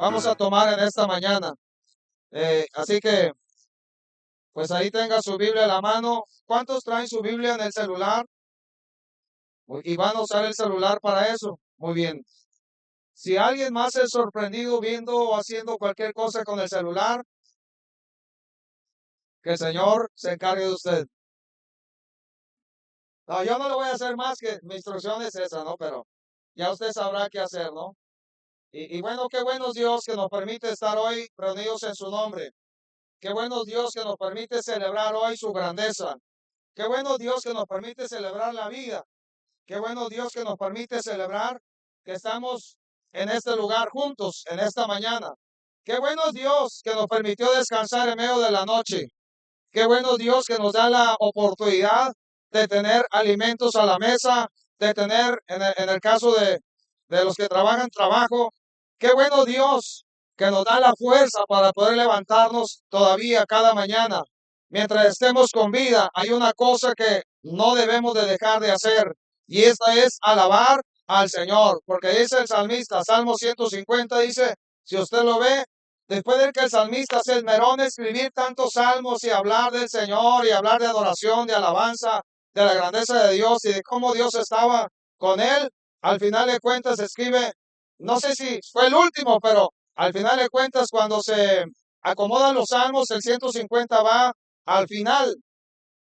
vamos a tomar en esta mañana. Así que, pues ahí tenga su Biblia a la mano. ¿Cuántos traen su Biblia en el celular? Y van a usar el celular para eso. Muy bien. Si alguien más es sorprendido viendo o haciendo cualquier cosa con el celular, que el Señor se encargue de usted. No, yo no le voy a hacer más que mi instrucción es esa, ¿no? Pero ya usted sabrá qué hacer, ¿no? Y bueno, qué buenos Dios que nos permite estar hoy reunidos en su nombre. Qué buenos Dios que nos permite celebrar hoy su grandeza. Qué bueno Dios que nos permite celebrar la vida. Qué bueno Dios que nos permite celebrar que estamos en este lugar juntos en esta mañana. Qué bueno Dios que nos permitió descansar en medio de la noche. Qué bueno Dios que nos da la oportunidad de tener alimentos a la mesa, de tener, en el caso de los que trabajan, trabajo. Qué bueno Dios que nos da la fuerza para poder levantarnos todavía cada mañana. Mientras estemos con vida, hay una cosa que no debemos de dejar de hacer, y esta es alabar al Señor, porque dice el salmista, Salmo 150, dice, si usted lo ve, después de que el salmista se esmeró en escribir tantos salmos y hablar del Señor y hablar de adoración, de alabanza, de la grandeza de Dios y de cómo Dios estaba con él, al final de cuentas escribe, no sé si fue el último, pero al final de cuentas cuando se acomodan los salmos, el 150 va al final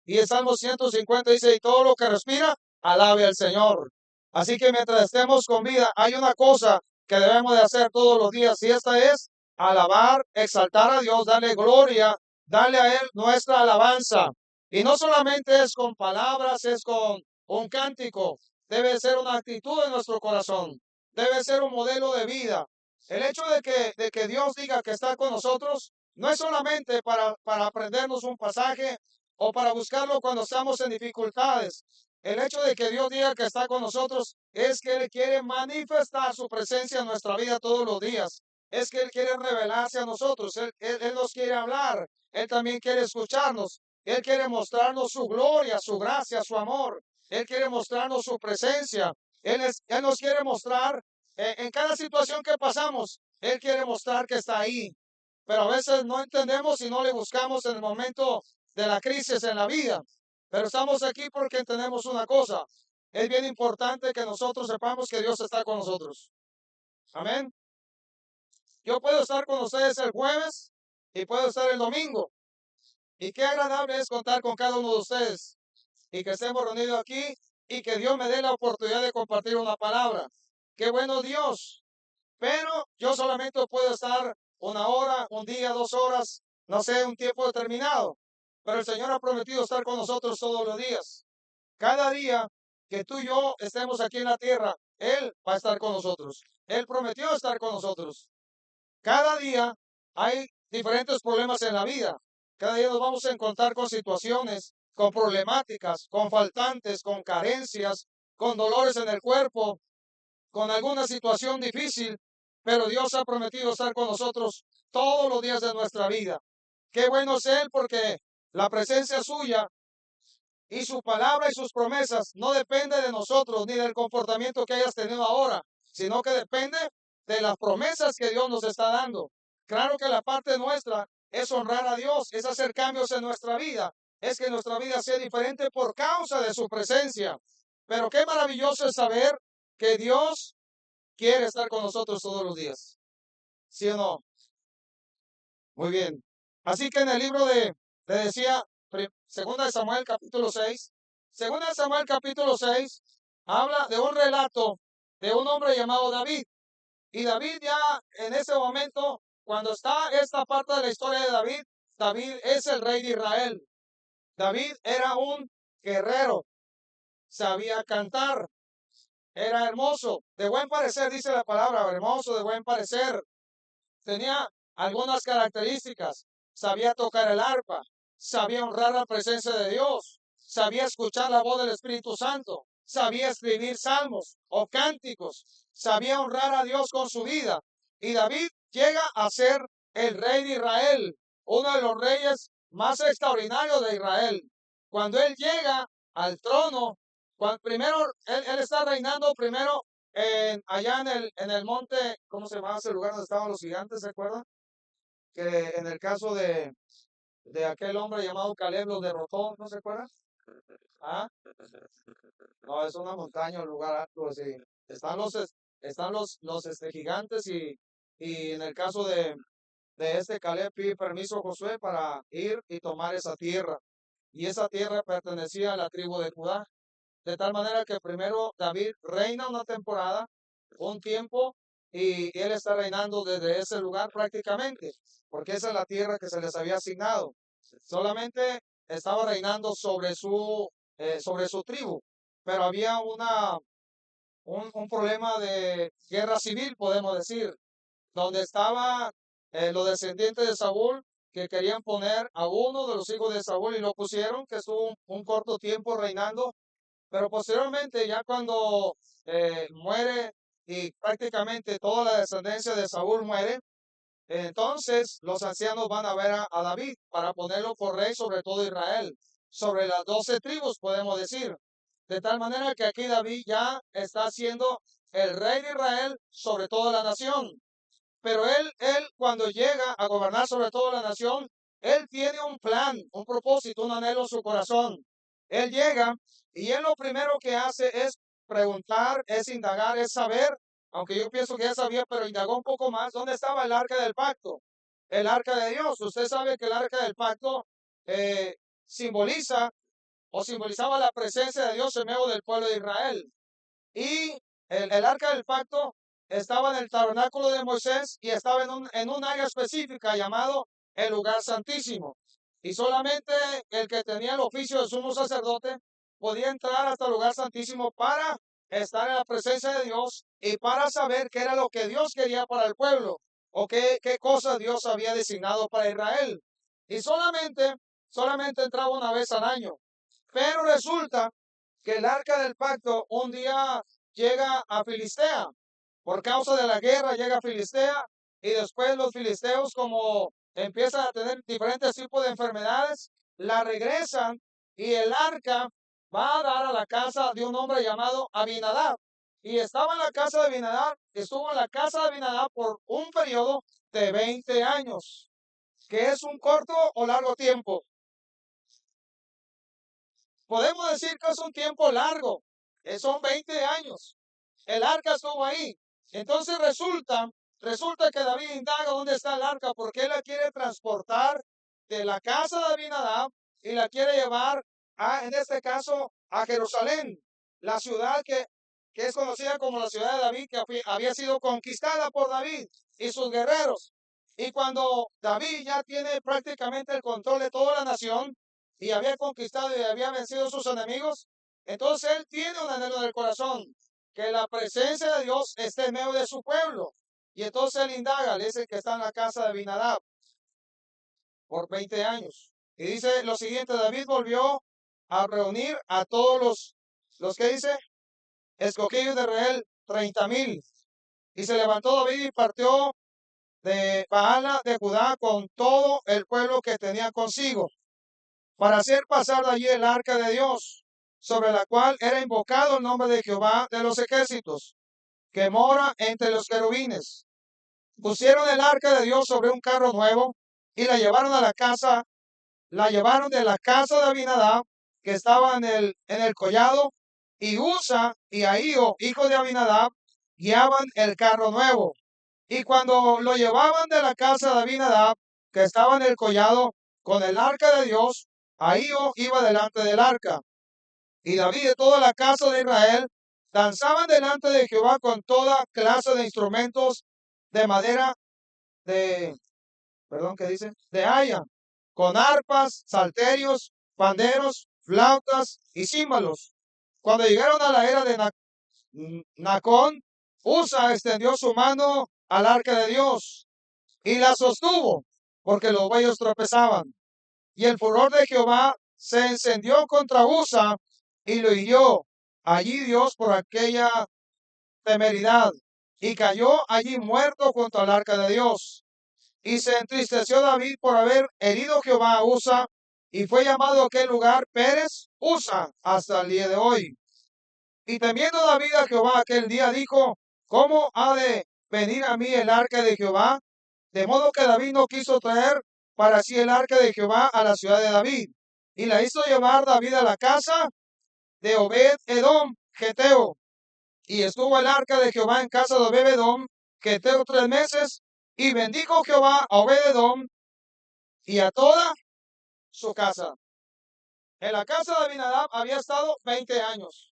y el Salmo 150 dice, y todo lo que respira, alabe al Señor. Así que mientras estemos con vida, hay una cosa que debemos de hacer todos los días, y esta es alabar, exaltar a Dios, darle gloria, darle a Él nuestra alabanza. Y no solamente es con palabras, es con un cántico, debe ser una actitud en nuestro corazón, debe ser un modelo de vida. El hecho de que Dios diga que está con nosotros no es solamente para aprendernos un pasaje o para buscarlo cuando estamos en dificultades. El hecho de que Dios diga que está con nosotros es que Él quiere manifestar su presencia en nuestra vida todos los días. Es que Él quiere revelarse a nosotros. Él nos quiere hablar. Él también quiere escucharnos. Él quiere mostrarnos su gloria, su gracia, su amor. Él quiere mostrarnos su presencia. Él nos quiere mostrar en cada situación que pasamos. Él quiere mostrar que está ahí. Pero a veces no entendemos y no le buscamos en el momento de la crisis en la vida. Pero estamos aquí porque entendemos una cosa. Es bien importante que nosotros sepamos que Dios está con nosotros. Amén. Yo puedo estar con ustedes el jueves y puedo estar el domingo. Y qué agradable es contar con cada uno de ustedes y que estemos reunidos aquí y que Dios me dé la oportunidad de compartir una palabra. Qué bueno Dios. Pero yo solamente puedo estar una hora, un día, 2 horas, no sé, un tiempo determinado. Pero el Señor ha prometido estar con nosotros todos los días. Cada día que tú y yo estemos aquí en la tierra, Él va a estar con nosotros. Él prometió estar con nosotros. Cada día hay diferentes problemas en la vida. Cada día nos vamos a encontrar con situaciones, con problemáticas, con faltantes, con carencias, con dolores en el cuerpo, con alguna situación difícil, pero Dios ha prometido estar con nosotros todos los días de nuestra vida. Qué bueno es Él porque la presencia suya y su palabra y sus promesas no depende de nosotros ni del comportamiento que hayas tenido ahora, sino que depende de las promesas que Dios nos está dando. Claro que la parte nuestra es honrar a Dios, es hacer cambios en nuestra vida, es que nuestra vida sea diferente por causa de su presencia. Pero qué maravilloso es saber que Dios quiere estar con nosotros todos los días. ¿Sí o no? Muy bien. Así que en el libro le decía, segunda de Samuel capítulo 6, segunda de Samuel capítulo 6, habla de un relato de un hombre llamado David. Y David ya en ese momento, cuando está esta parte de la historia de David, David es el rey de Israel. David era un guerrero, sabía cantar, era hermoso, de buen parecer, dice la palabra, hermoso, de buen parecer. Tenía algunas características. Sabía tocar el arpa, sabía honrar la presencia de Dios, sabía escuchar la voz del Espíritu Santo, sabía escribir salmos o cánticos, sabía honrar a Dios con su vida. Y David llega a ser el rey de Israel, uno de los reyes más extraordinarios de Israel. Cuando él llega al trono, cuando primero él está reinando primero allá en el monte, ¿cómo se llamaba ese lugar donde estaban los gigantes? ¿Se acuerdan? Que en el caso de aquel hombre llamado Caleb los derrotó, ¿no se acuerdan? ¿Ah? No, es una montaña, un lugar alto, así. Están los gigantes y en el caso de este Caleb pide permiso a Josué para ir y tomar esa tierra. Y esa tierra pertenecía a la tribu de Judá. De tal manera que primero David reina una temporada, un tiempo, y él está reinando desde ese lugar prácticamente, porque esa es la tierra que se les había asignado. Solamente estaba reinando sobre su tribu, pero había un problema de guerra civil, podemos decir, donde estaban los descendientes de Saúl que querían poner a uno de los hijos de Saúl y lo pusieron, que estuvo un corto tiempo reinando, pero posteriormente ya cuando muere y prácticamente toda la descendencia de Saúl muere, entonces los ancianos van a ver a David para ponerlo por rey sobre todo Israel, sobre las 12 tribus, podemos decir. De tal manera que aquí David ya está siendo el rey de Israel sobre toda la nación. Pero él cuando llega a gobernar sobre toda la nación, él tiene un plan, un propósito, un anhelo en su corazón. Él llega y él lo primero que hace es preguntar, es indagar, es saber, aunque yo pienso que ya sabía, pero indagó un poco más, ¿dónde estaba el arca del pacto? El arca de Dios. Usted sabe que el arca del pacto eh, simboliza o simbolizaba la presencia de Dios en medio del pueblo de Israel. Y el arca del pacto estaba en el tabernáculo de Moisés y estaba en un área específica llamado el lugar santísimo. Y solamente el que tenía el oficio de sumo sacerdote podía entrar hasta el lugar santísimo para estar en la presencia de Dios y para saber qué era lo que Dios quería para el pueblo o qué cosas Dios había designado para Israel. Y solamente entraba una vez al año. Pero resulta que el arca del pacto un día llega a Filistea. Por causa de la guerra llega a Filistea y después los filisteos como empiezan a tener diferentes tipos de enfermedades, la regresan y el arca va a dar a la casa de un hombre llamado Abinadab. Y estaba en la casa de Abinadab, estuvo en la casa de Abinadab por un periodo de 20 años, que es un corto o largo tiempo. Podemos decir que es un tiempo largo, son 20 años. El arca estuvo ahí. Entonces resulta que David indaga dónde está el arca porque él la quiere transportar de la casa de Abinadab y la quiere llevar en este caso, a Jerusalén, la ciudad que es conocida como la ciudad de David, que había sido conquistada por David y sus guerreros. Y cuando David ya tiene prácticamente el control de toda la nación, y había conquistado y había vencido a sus enemigos, entonces él tiene un anhelo del corazón, que la presencia de Dios esté en medio de su pueblo. Y entonces él indaga, le dice que está en la casa de Abinadab por 20 años. Y dice lo siguiente, David volvió a reunir a todos los que dice, escogidos de Israel, 30,000. Y se levantó David y partió de Baala de Judá con todo el pueblo que tenía consigo, para hacer pasar de allí el arca de Dios, sobre la cual era invocado el nombre de Jehová de los ejércitos, que mora entre los querubines. Pusieron el arca de Dios sobre un carro nuevo y la llevaron a la llevaron de la casa de Abinadab, que estaba en el collado, y Usa y Ahío, hijo de Abinadab, guiaban el carro nuevo. Y cuando lo llevaban de la casa de Abinadab, que estaba en el collado, con el arca de Dios, Ahío iba delante del arca. Y David y toda la casa de Israel danzaban delante de Jehová con toda clase de instrumentos de madera, de, perdón, ¿qué dice? De haya, con arpas, salterios, panderos, flautas y címbalos. Cuando llegaron a la era de Nacón, Usa extendió su mano al arca de Dios y la sostuvo, porque los bueyes tropezaban. Y el furor de Jehová se encendió contra Usa y lo hirió allí Dios por aquella temeridad, y cayó allí muerto junto al arca de Dios. Y se entristeció David por haber herido Jehová a Usa, y fue llamado aquel lugar Pérez Usa hasta el día de hoy. Y temiendo David a Jehová aquel día dijo, ¿cómo ha de venir a mí el arca de Jehová? De modo que David no quiso traer para sí el arca de Jehová a la ciudad de David. Y la hizo llevar David a la casa de Obed-edom, Geteo. Y estuvo el arca de Jehová en casa de Obed-edom, Geteo 3 meses. Y bendijo Jehová a Obed-edom y a toda su casa. En la casa de Abinadab había estado 20 años.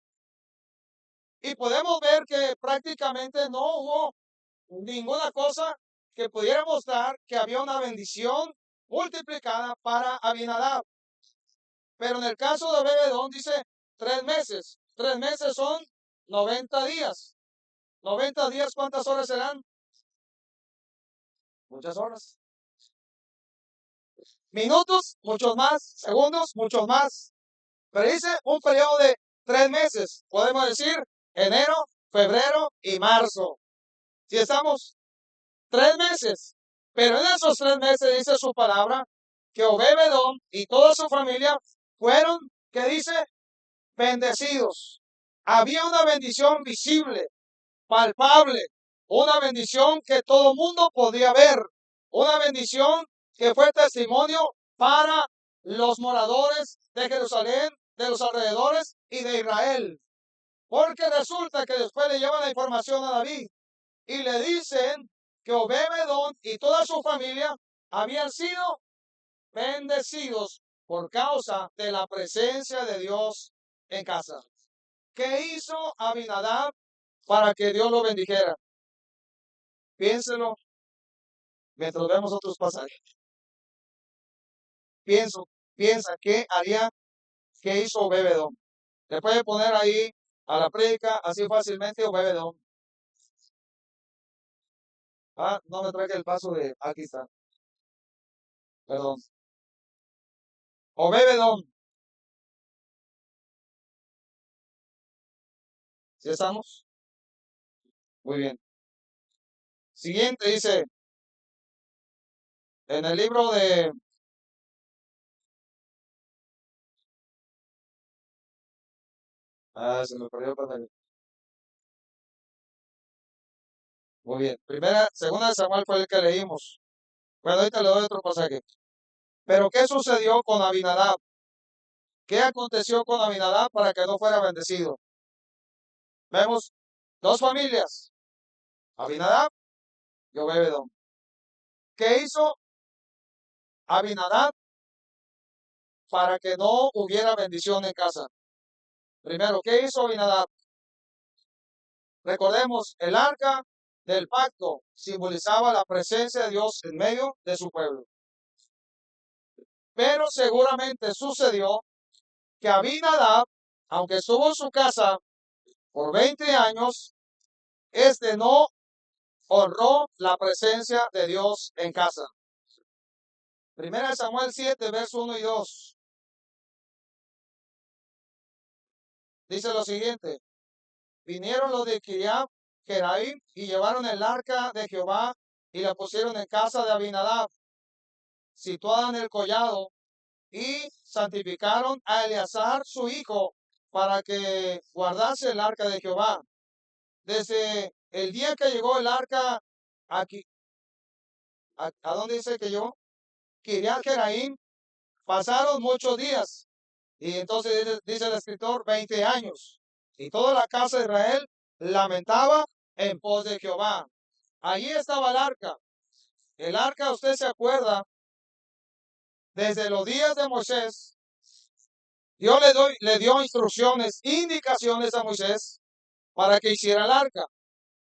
Y podemos ver que prácticamente no hubo ninguna cosa que pudiera mostrar que había una bendición multiplicada para Abinadab. Pero en el caso de Obed-edom dice 3 meses. 3 meses son 90 días. 90 días, ¿cuántas horas serán? Muchas horas. Minutos, muchos más. Segundos, muchos más. Pero dice un periodo de 3 meses. Podemos decir enero, febrero y marzo. Si estamos 3 meses. Pero en esos 3 meses dice su palabra que Obed-edom y toda su familia fueron, ¿qué dice? Bendecidos. Había una bendición visible, palpable, una bendición que todo mundo podía ver, una bendición que fue testimonio para los moradores de Jerusalén, de los alrededores y de Israel. Porque resulta que después le llevan la información a David y le dicen que Obed-edom y toda su familia habían sido bendecidos por causa de la presencia de Dios en casa. ¿Qué hizo Abinadab para que Dios lo bendijera? Piénselo mientras vemos otros pasajes. Piensa, ¿qué haría, qué hizo Obed-edom? Le puede poner ahí a la prédica así fácilmente Obed-edom. No me traje el paso de, aquí está. Perdón. Obed-edom. ¿Sí estamos? Muy bien. Siguiente dice, en el libro de... se me perdió el papel. Muy bien. Segunda de Samuel fue el que leímos. Bueno, ahorita le doy otro pasaje. Pero ¿qué sucedió con Abinadab? ¿Qué aconteció con Abinadab para que no fuera bendecido? Vemos dos familias, Abinadab y Obed-edom. ¿Qué hizo Abinadab para que no hubiera bendición en casa? Primero, ¿qué hizo Abinadab? Recordemos, el arca del pacto simbolizaba la presencia de Dios en medio de su pueblo. Pero seguramente sucedió que Abinadab, aunque estuvo en su casa por 20 años, no honró la presencia de Dios en casa. Primera Samuel 7, verso 1 y 2. Dice lo siguiente. Vinieron los de Kiriath Jearim y llevaron el arca de Jehová y la pusieron en casa de Abinadab, situada en el collado, y santificaron a Eleazar su hijo para que guardase el arca de Jehová. Desde el día que llegó el arca aquí, ¿a dónde dice que llegó? Kiriath Jearim, pasaron muchos días. Y entonces dice el escritor, 20 años. Y toda la casa de Israel lamentaba en pos de Jehová. Allí estaba el arca. El arca, usted se acuerda, desde los días de Moisés, Dios le dio instrucciones, indicaciones a Moisés para que hiciera el arca,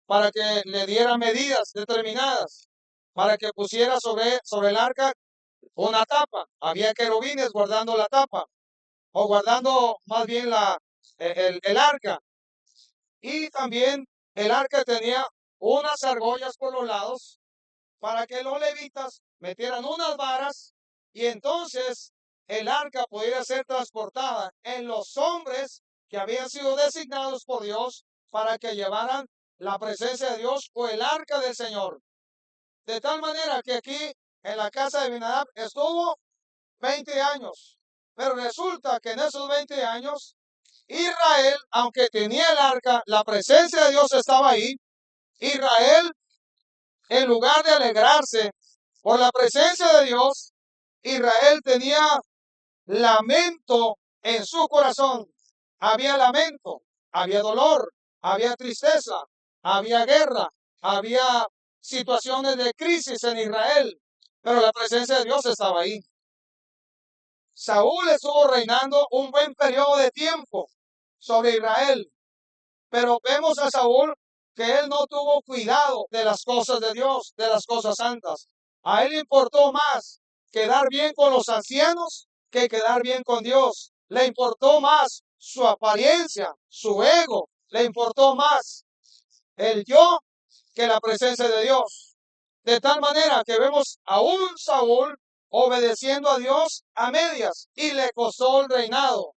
para que le diera medidas determinadas, para que pusiera sobre el arca una tapa. Había querubines guardando la tapa, o guardando más bien el arca. Y también el arca tenía unas argollas por los lados para que los levitas metieran unas varas y entonces el arca pudiera ser transportada en los hombres que habían sido designados por Dios para que llevaran la presencia de Dios o el arca del Señor. De tal manera que aquí en la casa de Abinadab estuvo 20 años. Pero resulta que en esos 20 años Israel, aunque tenía el arca, la presencia de Dios estaba ahí. Israel, en lugar de alegrarse por la presencia de Dios, Israel tenía lamento en su corazón. Había lamento, había dolor, había tristeza, había guerra, había situaciones de crisis en Israel, pero la presencia de Dios estaba ahí. Saúl estuvo reinando un buen periodo de tiempo sobre Israel, pero vemos a Saúl que él no tuvo cuidado de las cosas de Dios, de las cosas santas. A él le importó más quedar bien con los ancianos que quedar bien con Dios. Le importó más su apariencia, su ego. Le importó más el yo que la presencia de Dios. De tal manera que vemos a un Saúl obedeciendo a Dios a medias y le costó el reinado.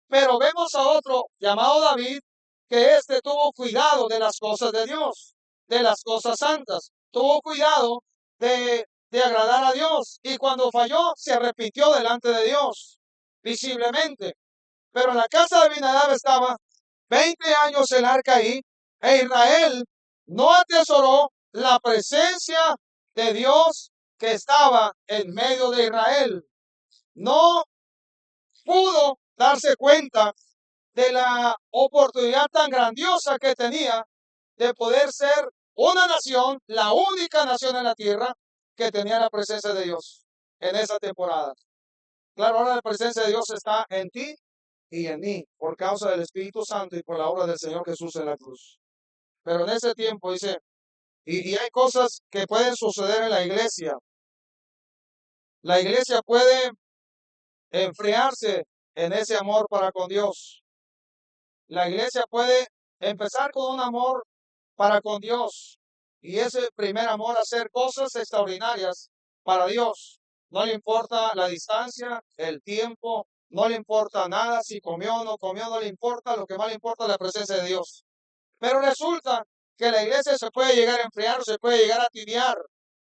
Pero vemos a otro llamado David que éste tuvo cuidado de las cosas de Dios, de las cosas santas. Tuvo cuidado de agradar a Dios. Y cuando falló, se arrepintió delante de Dios, visiblemente. Pero en la casa de Abinadab estaba 20 años el arca ahí, e Israel no atesoró la presencia de Dios que estaba en medio de Israel. No pudo darse cuenta de la oportunidad tan grandiosa que tenía de poder ser una nación, la única nación en la tierra que tenía la presencia de Dios en esa temporada. Claro, ahora la presencia de Dios está en ti y en mí por causa del Espíritu Santo y por la obra del Señor Jesús en la cruz. Pero en ese tiempo dice, y hay cosas que pueden suceder en la iglesia. La iglesia puede enfriarse en ese amor para con Dios. La iglesia puede empezar con un amor para con Dios y ese primer amor hacer cosas extraordinarias para Dios. No le importa la distancia, el tiempo, no le importa nada, si comió o no comió, no le importa, lo que más le importa es la presencia de Dios. Pero resulta que la iglesia se puede llegar a enfriar, se puede llegar a tibiar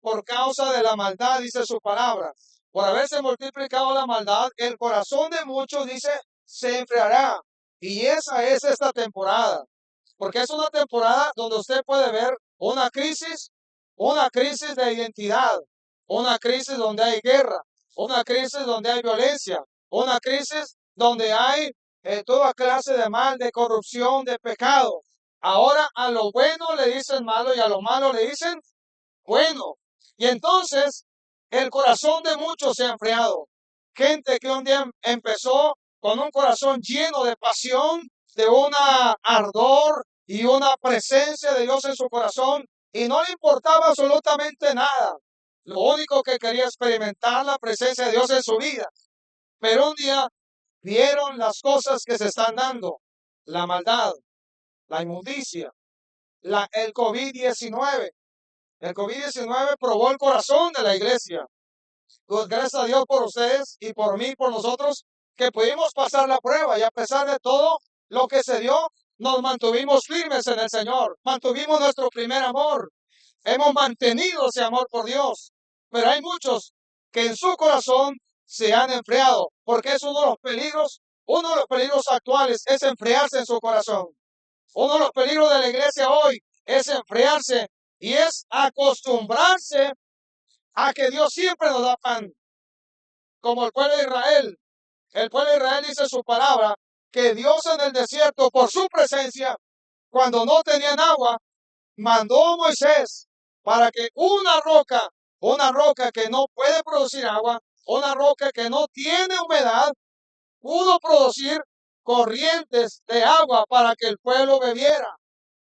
por causa de la maldad, dice su palabra. Por haberse multiplicado la maldad, el corazón de muchos, dice, se enfriará. Y esa es esta temporada. Porque es una temporada donde usted puede ver una crisis de identidad, una crisis donde hay guerra, una crisis donde hay violencia, una crisis donde hay toda clase de mal, de corrupción, de pecado. Ahora a lo bueno le dicen malo y a lo malo le dicen bueno. Y entonces el corazón de muchos se ha enfriado. Gente que un día empezó con un corazón lleno de pasión, de una ardor y una presencia de Dios en su corazón y no le importaba absolutamente nada. Lo único que quería experimentar la presencia de Dios en su vida. Pero un día vieron las cosas que se están dando, la maldad, la inmundicia, el COVID-19. El COVID-19 probó el corazón de la iglesia. Pues gracias a Dios por ustedes y por mí, por nosotros, que pudimos pasar la prueba y a pesar de todo lo que se dio, nos mantuvimos firmes en el Señor, mantuvimos nuestro primer amor, hemos mantenido ese amor por Dios, pero hay muchos que en su corazón se han enfriado, porque es uno de los peligros actuales es enfriarse en su corazón. Uno de los peligros de la iglesia hoy es enfriarse y es acostumbrarse a que Dios siempre nos da pan, como el pueblo de Israel. El pueblo de Israel dice su palabra, que Dios en el desierto, por su presencia, cuando no tenían agua, mandó a Moisés para que una roca que no puede producir agua, una roca que no tiene humedad, pudo producir corrientes de agua para que el pueblo bebiera.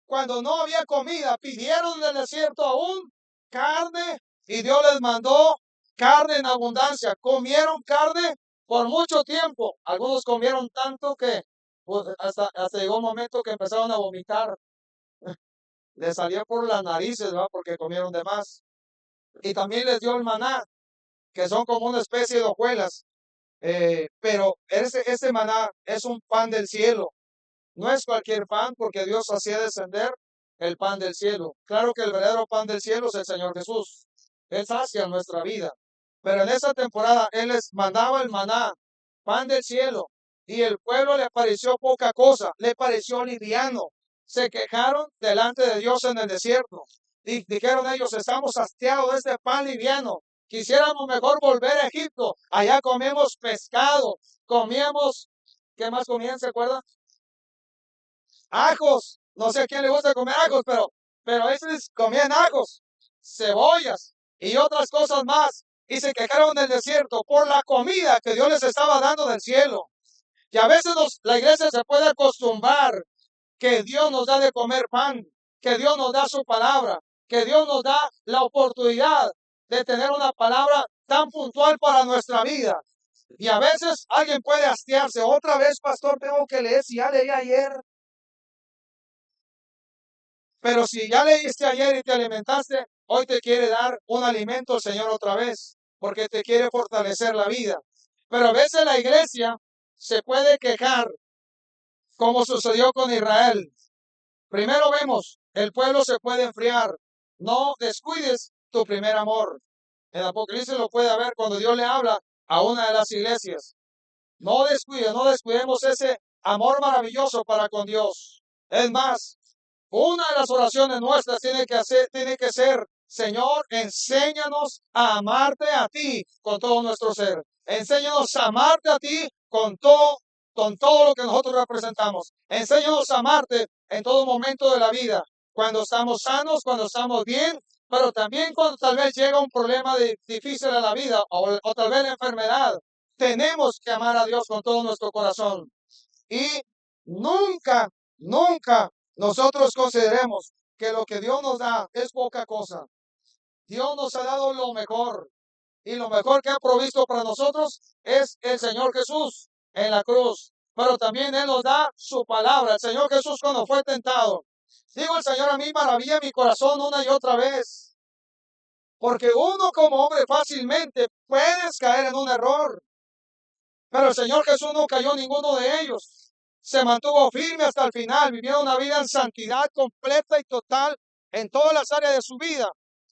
Cuando no había comida, pidieron del desierto aún carne y Dios les mandó carne en abundancia. Comieron carne por mucho tiempo. Algunos comieron tanto que pues, hasta llegó un momento que empezaron a vomitar. Les salía por las narices, ¿verdad? Porque comieron de más. Y también les dio el maná, que son como una especie de hojuelas. Pero ese maná es un pan del cielo. No es cualquier pan, porque Dios hacía descender el pan del cielo. Claro que el verdadero pan del cielo es el Señor Jesús. Él sacia nuestra vida. Pero en esa temporada Él les mandaba el maná, pan del cielo. y el pueblo le pareció poca cosa, le pareció liviano. Se quejaron delante de Dios en el desierto. Y dijeron ellos, estamos hastiados de este pan liviano. Quisiéramos mejor volver a Egipto. Allá comíamos pescado, comíamos, ¿qué más comían? ¿Se acuerdan? Ajos. No sé a quién le gusta comer ajos, pero a veces comían ajos, cebollas y otras cosas más. Y se quejaron del desierto por la comida que Dios les estaba dando del cielo. Y a veces la iglesia se puede acostumbrar que Dios nos da de comer pan, que Dios nos da su palabra, que Dios nos da la oportunidad de tener una palabra tan puntual para nuestra vida. Y a veces alguien puede hastiarse. Otra vez, pastor, tengo que leer si ya leí ayer. Pero si ya leíste ayer y te alimentaste, hoy te quiere dar un alimento el Señor otra vez, porque te quiere fortalecer la vida. Pero a veces la iglesia se puede quejar, como sucedió con Israel. Primero vemos, el pueblo se puede enfriar. No descuides tu primer amor. En Apocalipsis lo puede ver cuando Dios le habla a una de las iglesias. No descuides, no descuidemos ese amor maravilloso para con Dios. Es más, una de las oraciones nuestras tiene que ser, Señor, enséñanos a amarte a ti con todo nuestro ser. Enséñanos a amarte a ti con todo lo que nosotros representamos. Enséñanos a amarte en todo momento de la vida. Cuando estamos sanos, cuando estamos bien, pero también cuando tal vez llega un problema difícil en la vida o tal vez la enfermedad. Tenemos que amar a Dios con todo nuestro corazón. Y nunca, nunca nosotros consideremos que lo que Dios nos da es poca cosa. Dios nos ha dado lo mejor. Y lo mejor que ha provisto para nosotros es el Señor Jesús en la cruz. Pero también Él nos da su palabra. El Señor Jesús cuando fue tentado. Digo, el Señor a mí maravilla mi corazón una y otra vez. Porque uno como hombre fácilmente puedes caer en un error. Pero el Señor Jesús no cayó ninguno de ellos. Se mantuvo firme hasta el final, vivió una vida en santidad completa y total en todas las áreas de su vida.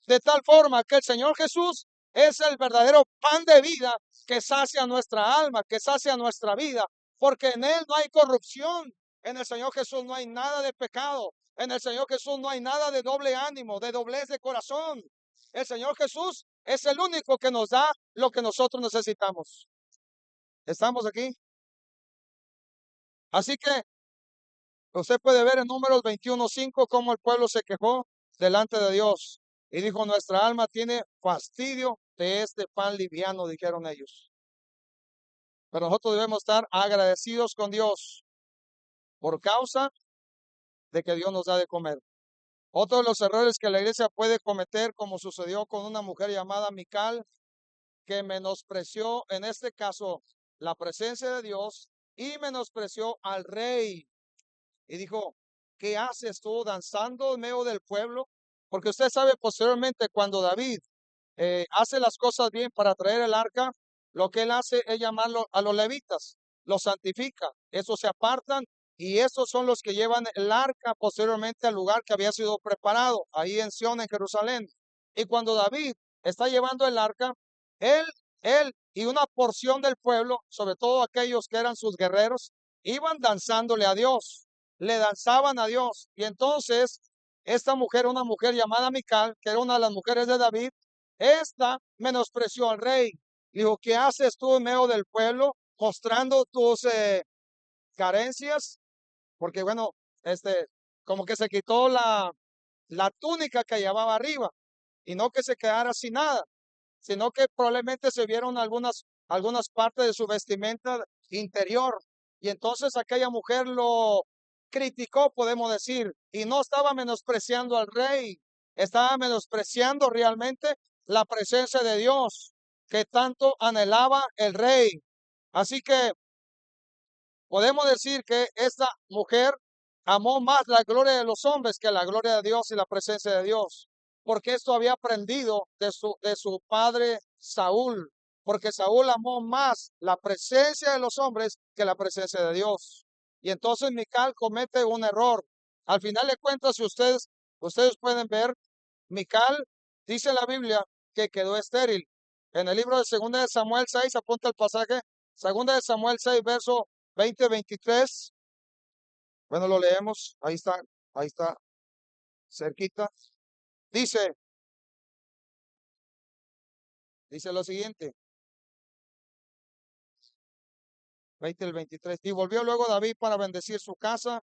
De tal forma que el Señor Jesús es el verdadero pan de vida que sacia nuestra alma, que sacia nuestra vida, porque en Él no hay corrupción. En el Señor Jesús no hay nada de pecado. En el Señor Jesús no hay nada de doble ánimo, de doblez de corazón. El Señor Jesús es el único que nos da lo que nosotros necesitamos. ¿Estamos aquí? Así que usted puede ver en Números 21:5 cómo el pueblo se quejó delante de Dios y dijo, nuestra alma tiene fastidio de este pan liviano, dijeron ellos. Pero nosotros debemos estar agradecidos con Dios por causa de que Dios nos da de comer. Otro de los errores que la iglesia puede cometer, como sucedió con una mujer llamada Mical, que menospreció en este caso la presencia de Dios y menospreció al rey. Y dijo, ¿qué haces tú danzando en medio del pueblo? Porque usted sabe posteriormente cuando David hace las cosas bien para traer el arca, lo que él hace es llamarlo a los levitas, los santifica, esos se apartan y esos son los que llevan el arca posteriormente al lugar que había sido preparado, ahí en Sión, en Jerusalén. Y cuando David está llevando el arca, él, él y una porción del pueblo, sobre todo aquellos que eran sus guerreros, iban danzándole a Dios, le danzaban a Dios. Y entonces esta mujer, una mujer llamada Mical, que era una de las mujeres de David, esta menospreció al rey. Dijo, ¿qué haces tú en medio del pueblo mostrando tus carencias? Porque bueno, como que se quitó la túnica que llevaba arriba y no que se quedara sin nada, sino que probablemente se vieron algunas partes de su vestimenta interior. Y entonces aquella mujer lo criticó, podemos decir, y no estaba menospreciando al rey, estaba menospreciando realmente la presencia de Dios que tanto anhelaba el rey. Así que podemos decir que esta mujer amó más la gloria de los hombres que la gloria de Dios y la presencia de Dios, porque esto había aprendido de su padre Saúl, porque Saúl amó más la presencia de los hombres que la presencia de Dios. Y entonces Mical comete un error. Al final de cuentas, si ustedes pueden ver, Mical dice en la Biblia que quedó estéril. En el libro de 2 de Samuel 6, apunta el pasaje, 2 de Samuel 6, verso 20:23. Bueno, lo leemos. Ahí está, cerquita. Dice, dice lo siguiente. 20:23. Y volvió luego David para bendecir su casa.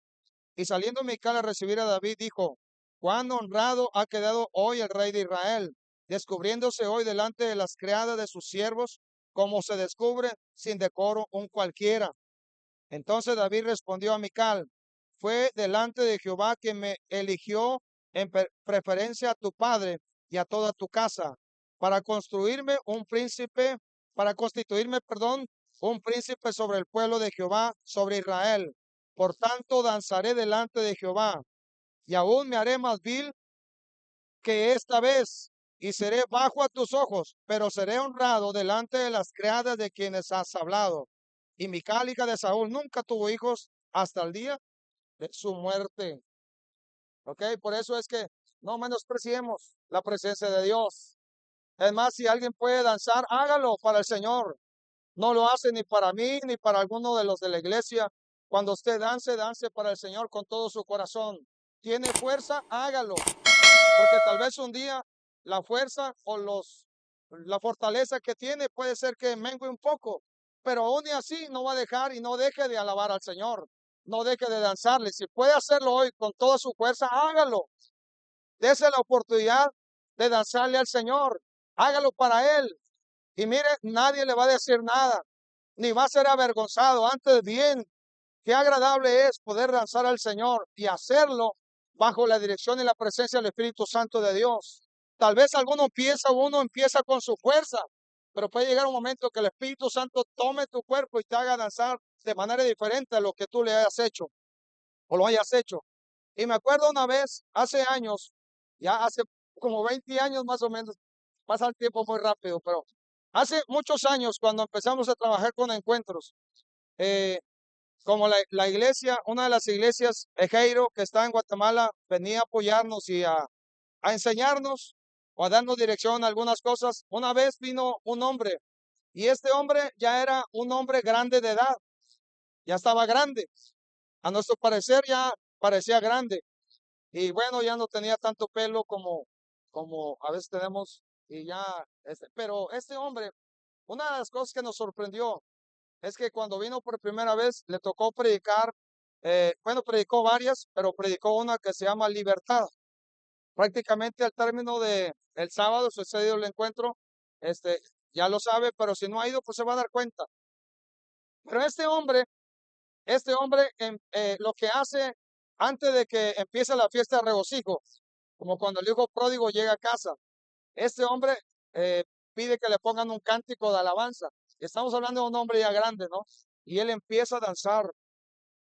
Y saliendo Mical a recibir a David, dijo: cuán honrado ha quedado hoy el rey de Israel, descubriéndose hoy delante de las criadas de sus siervos, como se descubre sin decoro un cualquiera. Entonces David respondió a Mical: fue delante de Jehová que me eligió en preferencia a tu padre y a toda tu casa, para construirme un príncipe, para constituirme, perdón, un príncipe sobre el pueblo de Jehová, sobre Israel. Por tanto, danzaré delante de Jehová, y aún me haré más vil que esta vez, y seré bajo a tus ojos, pero seré honrado delante de las criadas de quienes has hablado. Y Mical, hija de Saúl, nunca tuvo hijos hasta el día de su muerte. ¿Ok? Por eso es que no menospreciemos la presencia de Dios. Es más, si alguien puede danzar, hágalo para el Señor. No lo hace ni para mí ni para alguno de los de la iglesia. Cuando usted dance, dance para el Señor con todo su corazón. ¿Tiene fuerza? Hágalo. Porque tal vez un día la fuerza o la fortaleza que tiene puede ser que mengue un poco, pero aún y así no va a dejar y no deje de alabar al Señor, no deje de danzarle. Si puede hacerlo hoy con toda su fuerza, hágalo. Dese la oportunidad de danzarle al Señor, hágalo para Él. Y mire, nadie le va a decir nada, ni va a ser avergonzado. Antes bien, qué agradable es poder danzar al Señor y hacerlo bajo la dirección y la presencia del Espíritu Santo de Dios. Tal vez uno empieza con su fuerza, pero puede llegar un momento que el Espíritu Santo tome tu cuerpo y te haga danzar de manera diferente a lo que tú le hayas hecho o lo hayas hecho. Y me acuerdo una vez, hace años, ya hace como 20 años más o menos, pasa el tiempo muy rápido, pero hace muchos años cuando empezamos a trabajar con encuentros, eh, como la iglesia, una de las iglesias, Ejeiro, que está en Guatemala, venía a apoyarnos y a enseñarnos o a darnos dirección a algunas cosas. Una vez vino un hombre y este hombre ya era un hombre grande de edad, ya estaba grande. A nuestro parecer ya parecía grande y bueno, ya no tenía tanto pelo como a veces tenemos y ya, pero este hombre, una de las cosas que nos sorprendió es que cuando vino por primera vez le tocó predicar, bueno, predicó varias, pero predicó una que se llama libertad. Prácticamente al término de el sábado sucedió el encuentro, este, ya lo sabe, pero si no ha ido, pues se va a dar cuenta. Pero este hombre lo que hace antes de que empiece la fiesta de regocijo, como cuando el hijo pródigo llega a casa, este hombre eh, pide que le pongan un cántico de alabanza. Estamos hablando de un hombre ya grande, ¿no? Y él empieza a danzar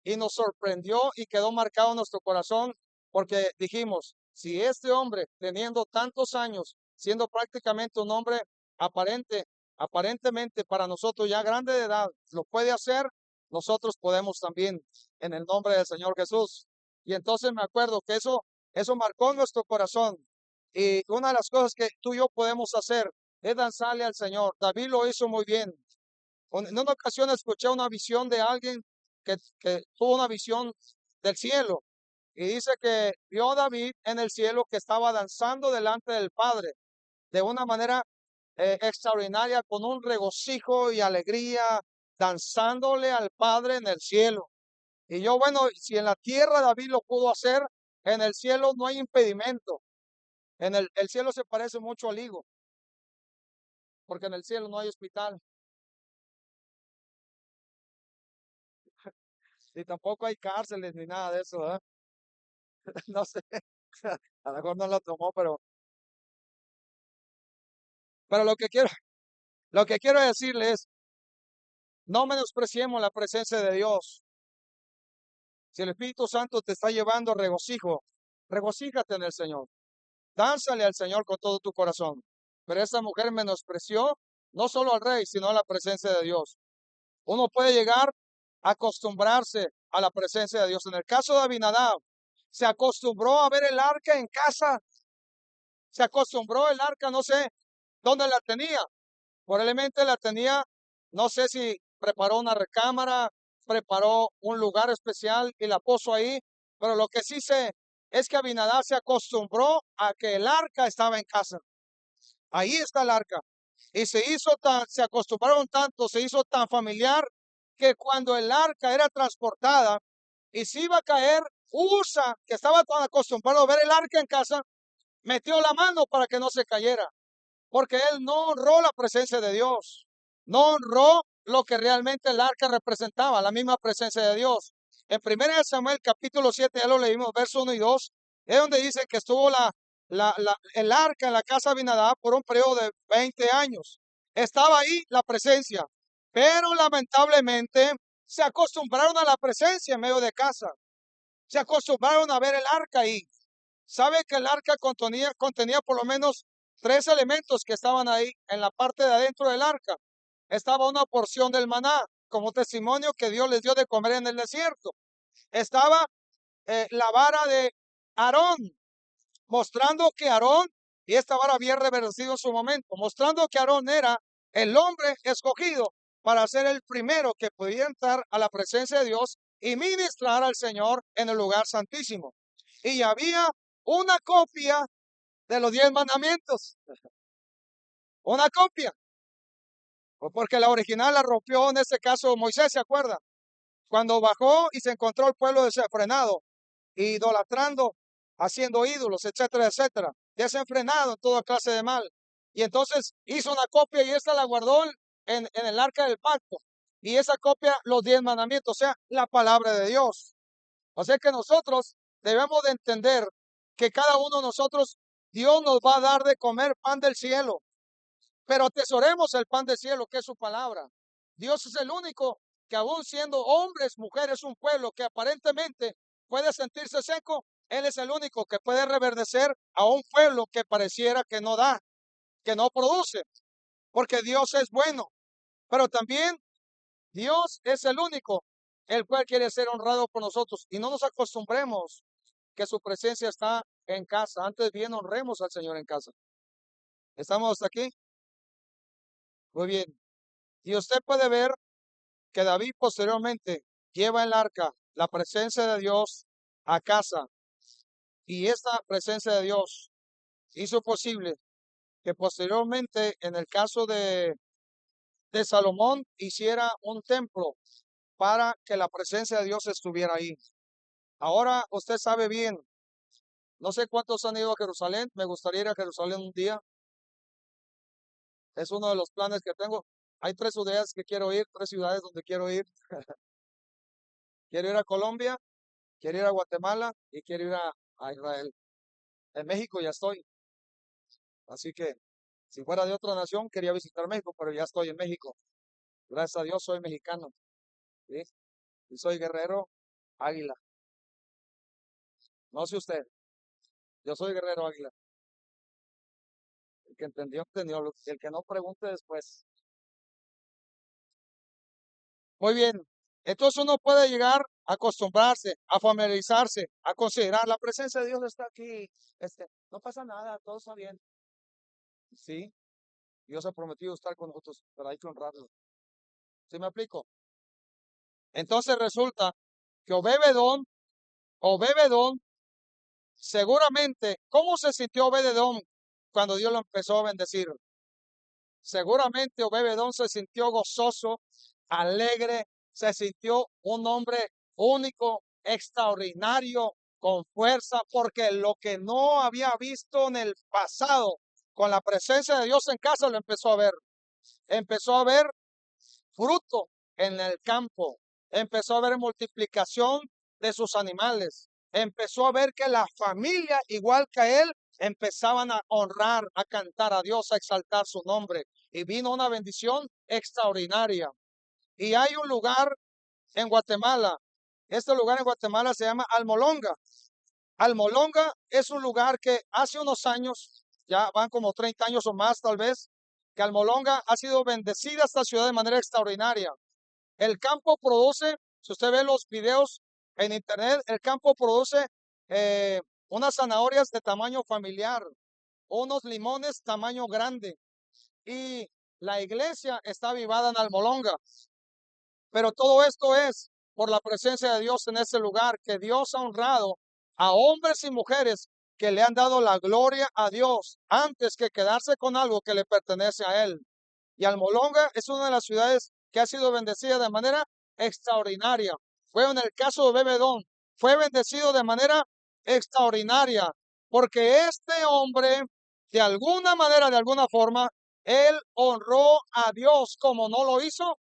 y nos sorprendió y quedó marcado en nuestro corazón porque dijimos, si este hombre teniendo tantos años, siendo prácticamente un hombre aparentemente para nosotros ya grande de edad, lo puede hacer, nosotros podemos también en el nombre del Señor Jesús. Y entonces me acuerdo que eso marcó nuestro corazón. Y una de las cosas que tú y yo podemos hacer es danzarle al Señor. David lo hizo muy bien. En una ocasión escuché una visión de alguien que tuvo una visión del cielo y dice que vio a David en el cielo que estaba danzando delante del Padre de una manera extraordinaria, con un regocijo y alegría, danzándole al Padre en el cielo. Y yo, bueno, si en la tierra David lo pudo hacer, en el cielo no hay impedimento. El cielo se parece mucho al higo, porque en el cielo no hay hospital, ni tampoco hay cárceles, ni nada de eso, ¿verdad? No sé, a lo mejor no lo tomó, pero lo que quiero decirle es, no menospreciemos la presencia de Dios. Si el Espíritu Santo te está llevando a regocijo, regocíjate en el Señor. Dánzale al Señor con todo tu corazón. Pero esa mujer menospreció no solo al rey, sino a la presencia de Dios. Uno puede llegar a acostumbrarse a la presencia de Dios. En el caso de Abinadab, se acostumbró a ver el arca en casa. Se acostumbró el arca, no sé dónde la tenía. Probablemente la tenía, no sé si preparó una recámara, preparó un lugar especial y la puso ahí, pero lo que sí sé es que Abinadab se acostumbró a que el arca estaba en casa. Ahí está el arca. Y se acostumbraron tanto, se hizo tan familiar que cuando el arca era transportada y se iba a caer, Usa, que estaba tan acostumbrado a ver el arca en casa, metió la mano para que no se cayera, porque él no honró la presencia de Dios, no honró lo que realmente el arca representaba, la misma presencia de Dios. En 1 Samuel capítulo 7, ya lo leímos, verso 1 y 2, es donde dice que estuvo el arca en la casa de Abinadab por un periodo de 20 años. Estaba ahí la presencia, pero lamentablemente se acostumbraron a la presencia en medio de casa. Se acostumbraron a ver el arca ahí. Sabe que el arca contenía por lo menos tres elementos que estaban ahí en la parte de adentro del arca. Estaba una porción del maná, como testimonio que Dios les dio de comer en el desierto. Estaba la vara de Aarón, mostrando que Aarón, y esta vara había revertido en su momento, mostrando que Aarón era el hombre escogido para ser el primero que pudiera entrar a la presencia de Dios y ministrar al Señor en el lugar santísimo. Y había una copia de los 10 mandamientos, una copia, porque la original la rompió en este caso Moisés, ¿se acuerda? Cuando bajó y se encontró el pueblo desenfrenado, idolatrando, haciendo ídolos, etcétera, etcétera, desenfrenado en toda clase de mal. Y entonces hizo una copia y esta la guardó en el arca del pacto. Y esa copia, los 10 mandamientos, o sea, la palabra de Dios. O sea que nosotros debemos de entender que cada uno de nosotros, Dios nos va a dar de comer pan del cielo, pero atesoremos el pan del cielo, que es su palabra. Dios es el único que aún siendo hombres, mujeres, un pueblo que aparentemente puede sentirse seco, Él es el único que puede reverdecer a un pueblo que pareciera que no da, que no produce, porque Dios es bueno, pero también Dios es el único, el cual quiere ser honrado por nosotros, y no nos acostumbremos que su presencia está en casa. Antes bien honremos al Señor en casa. ¿Estamos hasta aquí? Muy bien. Y usted puede ver que David posteriormente lleva el arca, la presencia de Dios, a casa. Y esta presencia de Dios hizo posible que posteriormente, en el caso de Salomón, hiciera un templo para que la presencia de Dios estuviera ahí. Ahora usted sabe bien, no sé cuántos han ido a Jerusalén, me gustaría ir a Jerusalén un día. Es uno de los planes que tengo. Hay 3 ciudades que quiero ir, 3 ciudades donde quiero ir. Quiero ir a Colombia, quiero ir a Guatemala y quiero ir a Israel. En México ya estoy. Así que si fuera de otra nación, quería visitar México, pero ya estoy en México. Gracias a Dios soy mexicano. ¿Sí? Y soy guerrero águila. No sé usted, yo soy guerrero águila. El que entendió, entendió. El que no pregunte después. Muy bien. Entonces uno puede llegar a acostumbrarse, a familiarizarse, a considerar la presencia de Dios está aquí. No pasa nada, todo está bien. Sí, Dios ha prometido estar con nosotros, pero hay que honrarlo. ¿Sí me aplico? Entonces resulta que Obededón, seguramente, ¿cómo se sintió Obededón cuando Dios lo empezó a bendecir? Seguramente Obededón se sintió gozoso, alegre, se sintió un hombre único, extraordinario, con fuerza, porque lo que no había visto en el pasado, con la presencia de Dios en casa, lo empezó a ver. Empezó a ver fruto en el campo, empezó a ver multiplicación de sus animales, empezó a ver que la familia, igual que él, empezaban a honrar, a cantar a Dios, a exaltar su nombre. Y vino una bendición extraordinaria. Y hay un lugar en Guatemala, este lugar en Guatemala se llama Almolonga. Almolonga es un lugar que hace unos años, ya van como 30 años o más tal vez, que Almolonga ha sido bendecida esta ciudad de manera extraordinaria. El campo produce, si usted ve los videos en internet, el campo produce unas zanahorias de tamaño familiar, unos limones tamaño grande, y la iglesia está avivada en Almolonga. Pero todo esto es por la presencia de Dios en este lugar, que Dios ha honrado a hombres y mujeres que le han dado la gloria a Dios antes que quedarse con algo que le pertenece a Él. Y Almolonga es una de las ciudades que ha sido bendecida de manera extraordinaria. Fue en el caso de Bebedón, fue bendecido de manera extraordinaria, porque este hombre, de alguna manera, de alguna forma, él honró a Dios como no lo hizo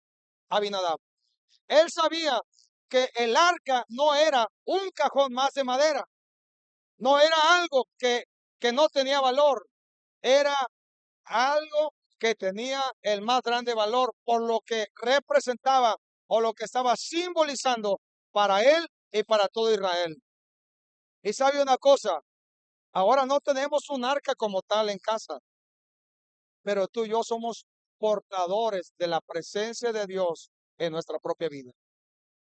Abinadab. Él sabía que el arca no era un cajón más de madera, no era algo que no tenía valor, era algo que tenía el más grande valor por lo que representaba o lo que estaba simbolizando para él y para todo Israel. Y sabe una cosa, ahora no tenemos un arca como tal en casa, pero tú y yo somos portadores de la presencia de Dios en nuestra propia vida.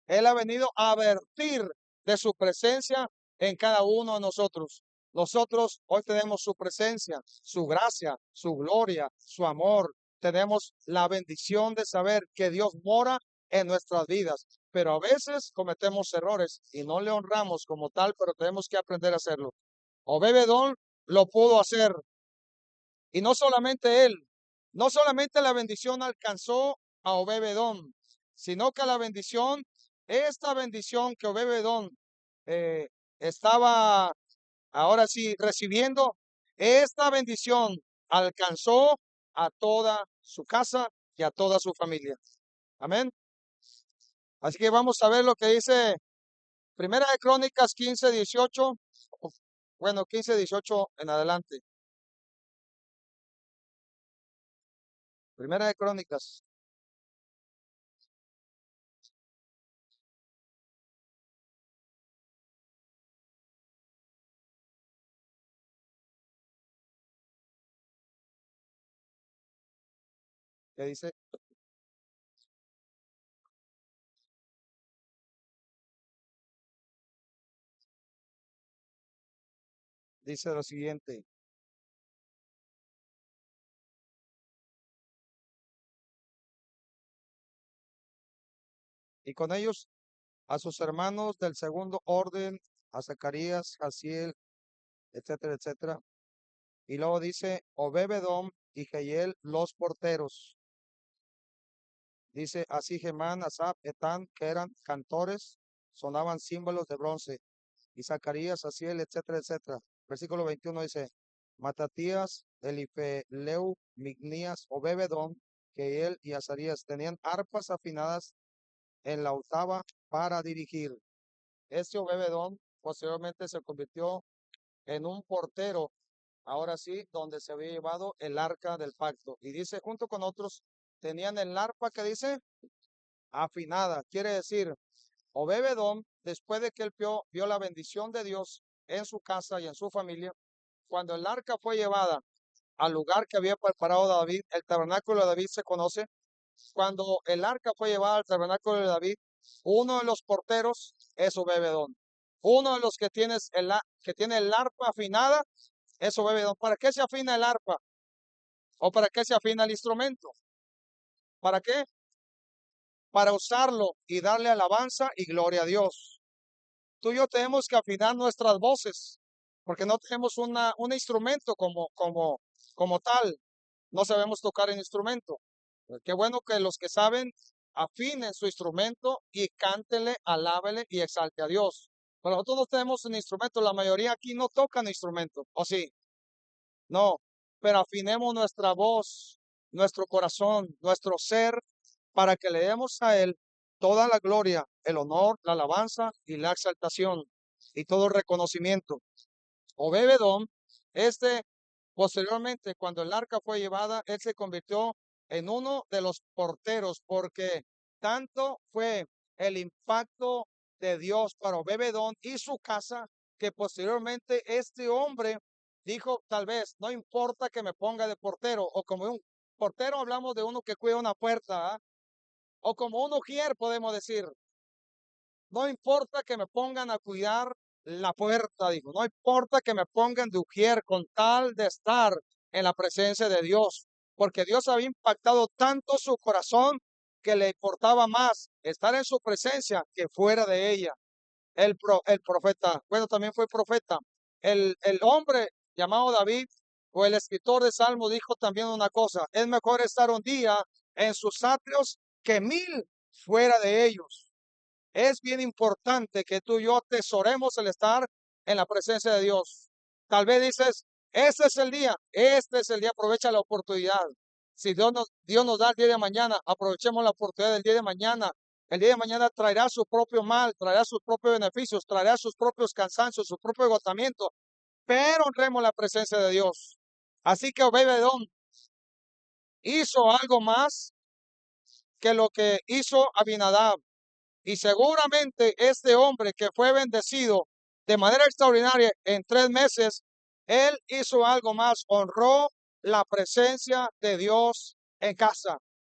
Él ha venido a vertir de su presencia en cada uno de nosotros. Nosotros hoy tenemos su presencia, su gracia, su gloria, su amor. Tenemos la bendición de saber que Dios mora en nuestras vidas, pero a veces cometemos errores y no le honramos como tal, pero tenemos que aprender a hacerlo. Obededón lo pudo hacer y no solamente él, no solamente la bendición alcanzó a Obededón, sino que la bendición, esta bendición que Obededón estaba ahora sí recibiendo, esta bendición alcanzó a toda su casa y a toda su familia. Amén. Así que vamos a ver lo que dice Primera de Crónicas 15:18, bueno, 15:18 en adelante. Primera de Crónicas. ¿Qué dice? Dice lo siguiente. Y con ellos a sus hermanos del segundo orden, a Zacarías, Jaciel, etcétera, etcétera. Y luego dice Obebedom y Jehiel, los porteros. Dice así Gemán, Asap, Etán, que eran cantores, sonaban símbolos de bronce. Y Zacarías, Jaciel, etcétera, etcétera. Versículo 21 dice, Matatías, Elifeleu, Mignías, Obebedom, Jehiel y Azarías tenían arpas afinadas en la octava para dirigir. Este Obededón posteriormente se convirtió en un portero, ahora sí, donde se había llevado el arca del pacto. Y dice, junto con otros, tenían el arpa que dice afinada. Quiere decir, Obededón, después de que él vio la bendición de Dios en su casa y en su familia, cuando el arca fue llevada al lugar que había preparado David, el tabernáculo de David se conoce, cuando el arca fue llevada al tabernáculo de David, uno de los porteros es Obededón. Uno de los que, que tiene el arpa afinada es Obededón. ¿Para qué se afina el arpa? ¿O para qué se afina el instrumento? ¿Para qué? Para usarlo y darle alabanza y gloria a Dios. Tú y yo tenemos que afinar nuestras voces, porque no tenemos un instrumento como tal. No sabemos tocar el instrumento. Qué bueno que los que saben afinen su instrumento y cántele, alábele y exalte a Dios. Pero nosotros no tenemos un instrumento, la mayoría aquí no tocan instrumento, ¿o sí? No, pero afinemos nuestra voz, nuestro corazón, nuestro ser, para que le demos a Él toda la gloria, el honor, la alabanza y la exaltación y todo el reconocimiento. Obededón, este posteriormente, cuando el arca fue llevada, él se convirtió en uno de los porteros, porque tanto fue el impacto de Dios para Obededón y su casa, que posteriormente este hombre dijo, tal vez, no importa que me ponga de portero, o como un portero hablamos de uno que cuida una puerta, ¿eh? O como un ujier podemos decir, no importa que me pongan a cuidar la puerta, dijo. No importa que me pongan de ujier con tal de estar en la presencia de Dios. Porque Dios había impactado tanto su corazón que le importaba más estar en su presencia que fuera de ella. El profeta, bueno, también fue profeta. El hombre llamado David o el escritor de Salmo dijo también una cosa: es mejor estar un día en sus atrios que 1000 fuera de ellos. Es bien importante que tú y yo atesoremos el estar en la presencia de Dios. Tal vez dices, este es el día, aprovecha la oportunidad. Si Dios nos da el día de mañana, aprovechemos la oportunidad del día de mañana. El día de mañana traerá su propio mal, traerá sus propios beneficios, traerá sus propios cansancios, su propio agotamiento, pero honremos la presencia de Dios. Así que Obed-edom hizo algo más que lo que hizo Abinadab. Y seguramente este hombre que fue bendecido de manera extraordinaria en 3 meses, él hizo algo más, honró la presencia de Dios en casa.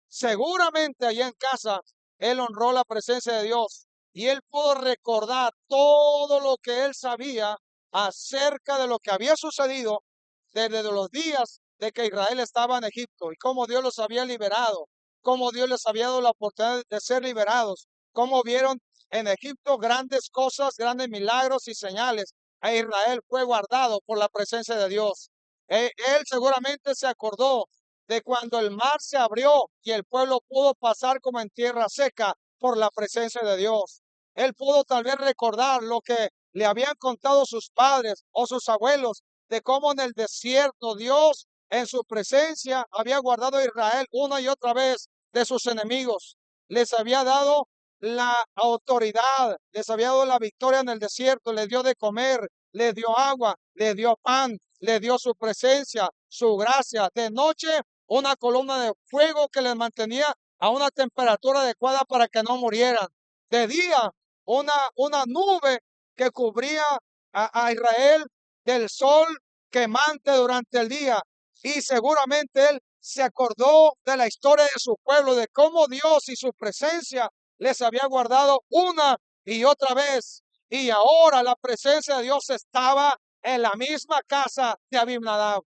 Seguramente allá en casa, él honró la presencia de Dios y él pudo recordar todo lo que él sabía acerca de lo que había sucedido desde los días de que Israel estaba en Egipto y cómo Dios los había liberado, cómo Dios les había dado la oportunidad de ser liberados, cómo vieron en Egipto grandes cosas, grandes milagros y señales. E Israel fue guardado por la presencia de Dios. Él seguramente se acordó de cuando el mar se abrió y el pueblo pudo pasar como en tierra seca por la presencia de Dios. Él pudo tal vez recordar lo que le habían contado sus padres o sus abuelos de cómo en el desierto Dios en su presencia había guardado a Israel una y otra vez de sus enemigos. Les había dado la autoridad, les había dado la victoria en el desierto, les dio de comer, les dio agua, les dio pan, les dio su presencia, su gracia. De noche, una columna de fuego que les mantenía a una temperatura adecuada para que no murieran. De día, una nube que cubría a Israel del sol quemante durante el día. Y seguramente él se acordó de la historia de su pueblo, de cómo Dios y su presencia les había guardado una y otra vez. Y ahora la presencia de Dios estaba en la misma casa de Abinadab.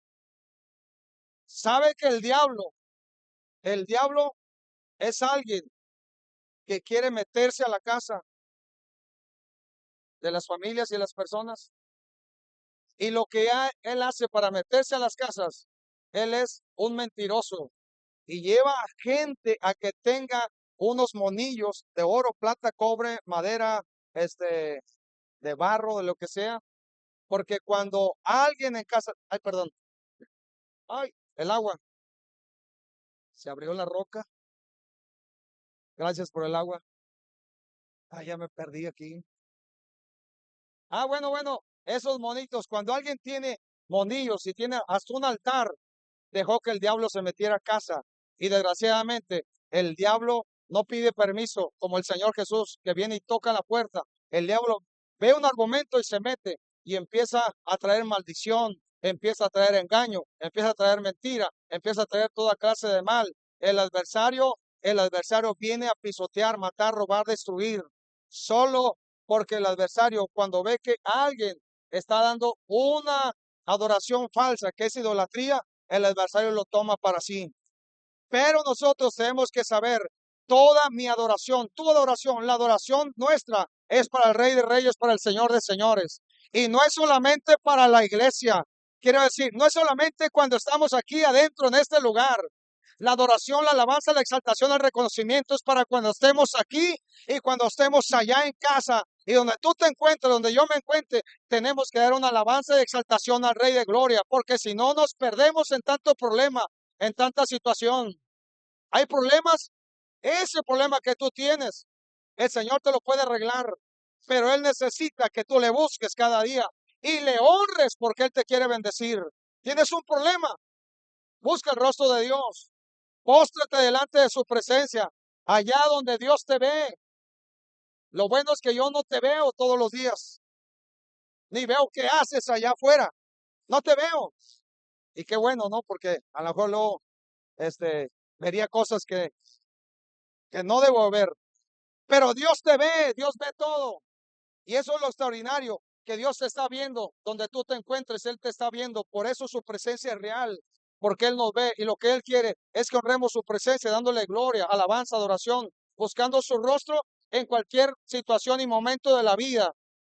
¿Sabe que el diablo es alguien que quiere meterse a la casa de las familias y las personas? Y lo que él hace para meterse a las casas, él es un mentiroso y lleva a gente a que tenga unos monillos de oro, plata, cobre, madera, de barro, de lo que sea, porque cuando alguien en casa, ay, perdón, ay, el agua, se abrió la roca, gracias por el agua, ay, ya me perdí aquí. Bueno, esos monitos, cuando alguien tiene monillos y tiene hasta un altar, dejó que el diablo se metiera a casa. Y desgraciadamente, el diablo no pide permiso, como el Señor Jesús, que viene y toca la puerta. El diablo ve un argumento y se mete y empieza a traer maldición, empieza a traer engaño, empieza a traer mentira, empieza a traer toda clase de mal. El adversario viene a pisotear, matar, robar, destruir. Solo porque el adversario, cuando ve que alguien está dando una adoración falsa, que es idolatría, el adversario lo toma para sí. Pero nosotros tenemos que saber, toda mi adoración, tu adoración, la adoración nuestra es para el Rey de Reyes, para el Señor de Señores. Y no es solamente para la iglesia. Quiero decir, no es solamente cuando estamos aquí adentro en este lugar. La adoración, la alabanza, la exaltación, el reconocimiento es para cuando estemos aquí y cuando estemos allá en casa. Y donde tú te encuentres, donde yo me encuentre, tenemos que dar una alabanza y exaltación al Rey de Gloria, porque si no nos perdemos en tanto problema, en tanta situación. Hay problemas, ese problema que tú tienes, el Señor te lo puede arreglar, pero Él necesita que tú le busques cada día y le honres porque Él te quiere bendecir. Tienes un problema, busca el rostro de Dios, póstrate delante de su presencia, allá donde Dios te ve. Lo bueno es que yo no te veo todos los días, ni veo qué haces allá afuera, no te veo. Y qué bueno, ¿no? Porque a lo mejor luego, vería cosas que no debo ver. Pero Dios te ve, Dios ve todo. Y eso es lo extraordinario, que Dios te está viendo donde tú te encuentres, Él te está viendo. Por eso su presencia es real. porque Él nos ve y lo que Él quiere es que honremos su presencia, dándole gloria, alabanza, adoración, buscando su rostro en cualquier situación y momento de la vida.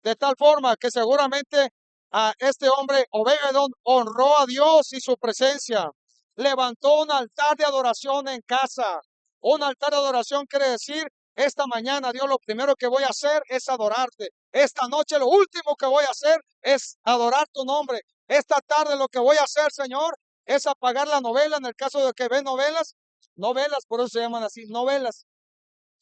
De tal forma que seguramente a este hombre Obed-edom honró a Dios y su presencia. Levantó un altar de adoración en casa. Un altar de adoración quiere decir, esta mañana, Dios, lo primero que voy a hacer es adorarte. Esta noche lo último que voy a hacer es adorar tu nombre. Esta tarde lo que voy a hacer, Señor, es apagar la novela en el caso de que ven novelas. Novelas, por eso se llaman así, novelas.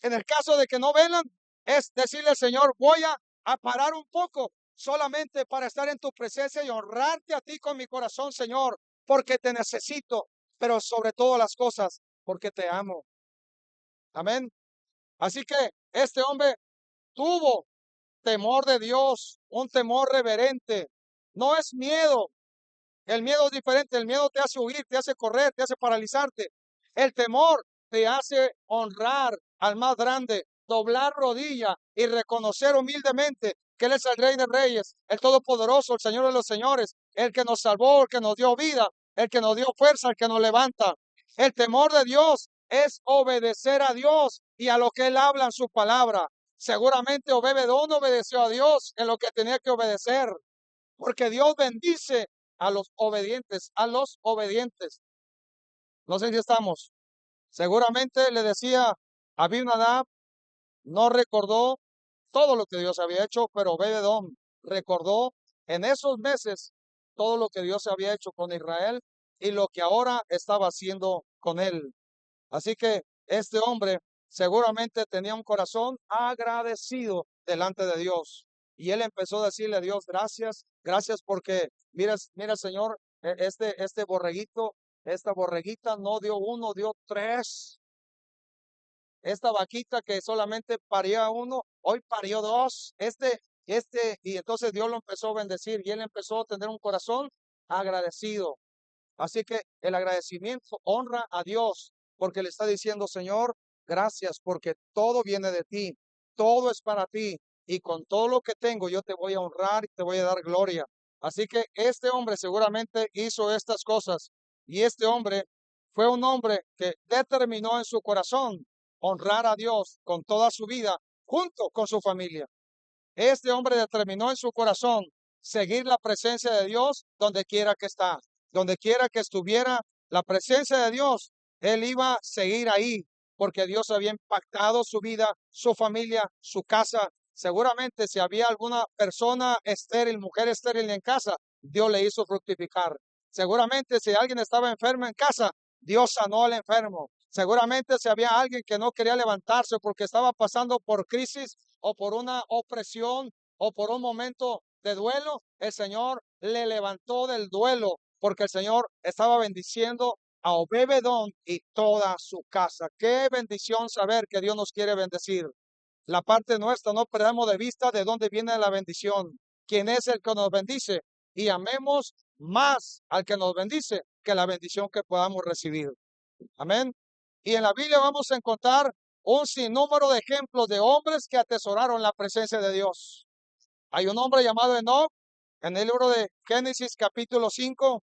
En el caso de que no velan, es decirle, Señor, voy a parar un poco solamente para estar en tu presencia y honrarte a ti con mi corazón, Señor, porque te necesito, pero sobre todas las cosas, porque te amo. Amén. Así que este hombre tuvo temor de Dios, un temor reverente. No es miedo. El miedo es diferente. El miedo te hace huir, te hace correr, te hace paralizarte. El temor te hace honrar al más grande, doblar rodilla y reconocer humildemente que Él es el Rey de Reyes, el Todopoderoso, el Señor de los Señores, el que nos salvó, el que nos dio vida, el que nos dio fuerza, el que nos levanta. El temor de Dios es obedecer a Dios y a lo que Él habla en su palabra. Seguramente Obed-edom obedeció a Dios en lo que tenía que obedecer, porque Dios bendice a los obedientes, a los obedientes. No sé si estamos. Seguramente le decía a Abinadab, no recordó todo lo que Dios había hecho, pero Obed-edom recordó en esos meses todo lo que Dios había hecho con Israel y lo que ahora estaba haciendo con él. Así que este hombre seguramente tenía un corazón agradecido delante de Dios. Y él empezó a decirle a Dios, gracias, gracias porque, mira, Señor, este borreguito, esta borreguita no dio uno, dio tres. Esta vaquita que solamente paría uno, hoy parió dos. Y entonces Dios lo empezó a bendecir y él empezó a tener un corazón agradecido. Así que el agradecimiento honra a Dios porque le está diciendo, Señor, gracias porque todo viene de ti, todo es para ti y con todo lo que tengo yo te voy a honrar y te voy a dar gloria. Así que este hombre seguramente hizo estas cosas y este hombre fue un hombre que determinó en su corazón honrar a Dios con toda su vida junto con su familia. Este hombre determinó en su corazón seguir la presencia de Dios donde quiera que está, donde quiera que estuviera la presencia de Dios, él iba a seguir ahí, porque Dios había impactado su vida, su familia, su casa. Seguramente si había alguna persona estéril, mujer estéril en casa, Dios le hizo fructificar. Seguramente si alguien estaba enfermo en casa, Dios sanó al enfermo. Seguramente si había alguien que no quería levantarse porque estaba pasando por crisis o por una opresión o por un momento de duelo, el Señor le levantó del duelo porque el Señor estaba bendiciendo a Obed-edom y toda su casa. Qué bendición saber que Dios nos quiere bendecir. La parte nuestra, no perdamos de vista de dónde viene la bendición, quién es el que nos bendice y amemos más al que nos bendice que la bendición que podamos recibir. Amén. Y en la Biblia vamos a encontrar un sinnúmero de ejemplos de hombres que atesoraron la presencia de Dios. Hay un hombre llamado Enoc en el libro de Génesis capítulo 5.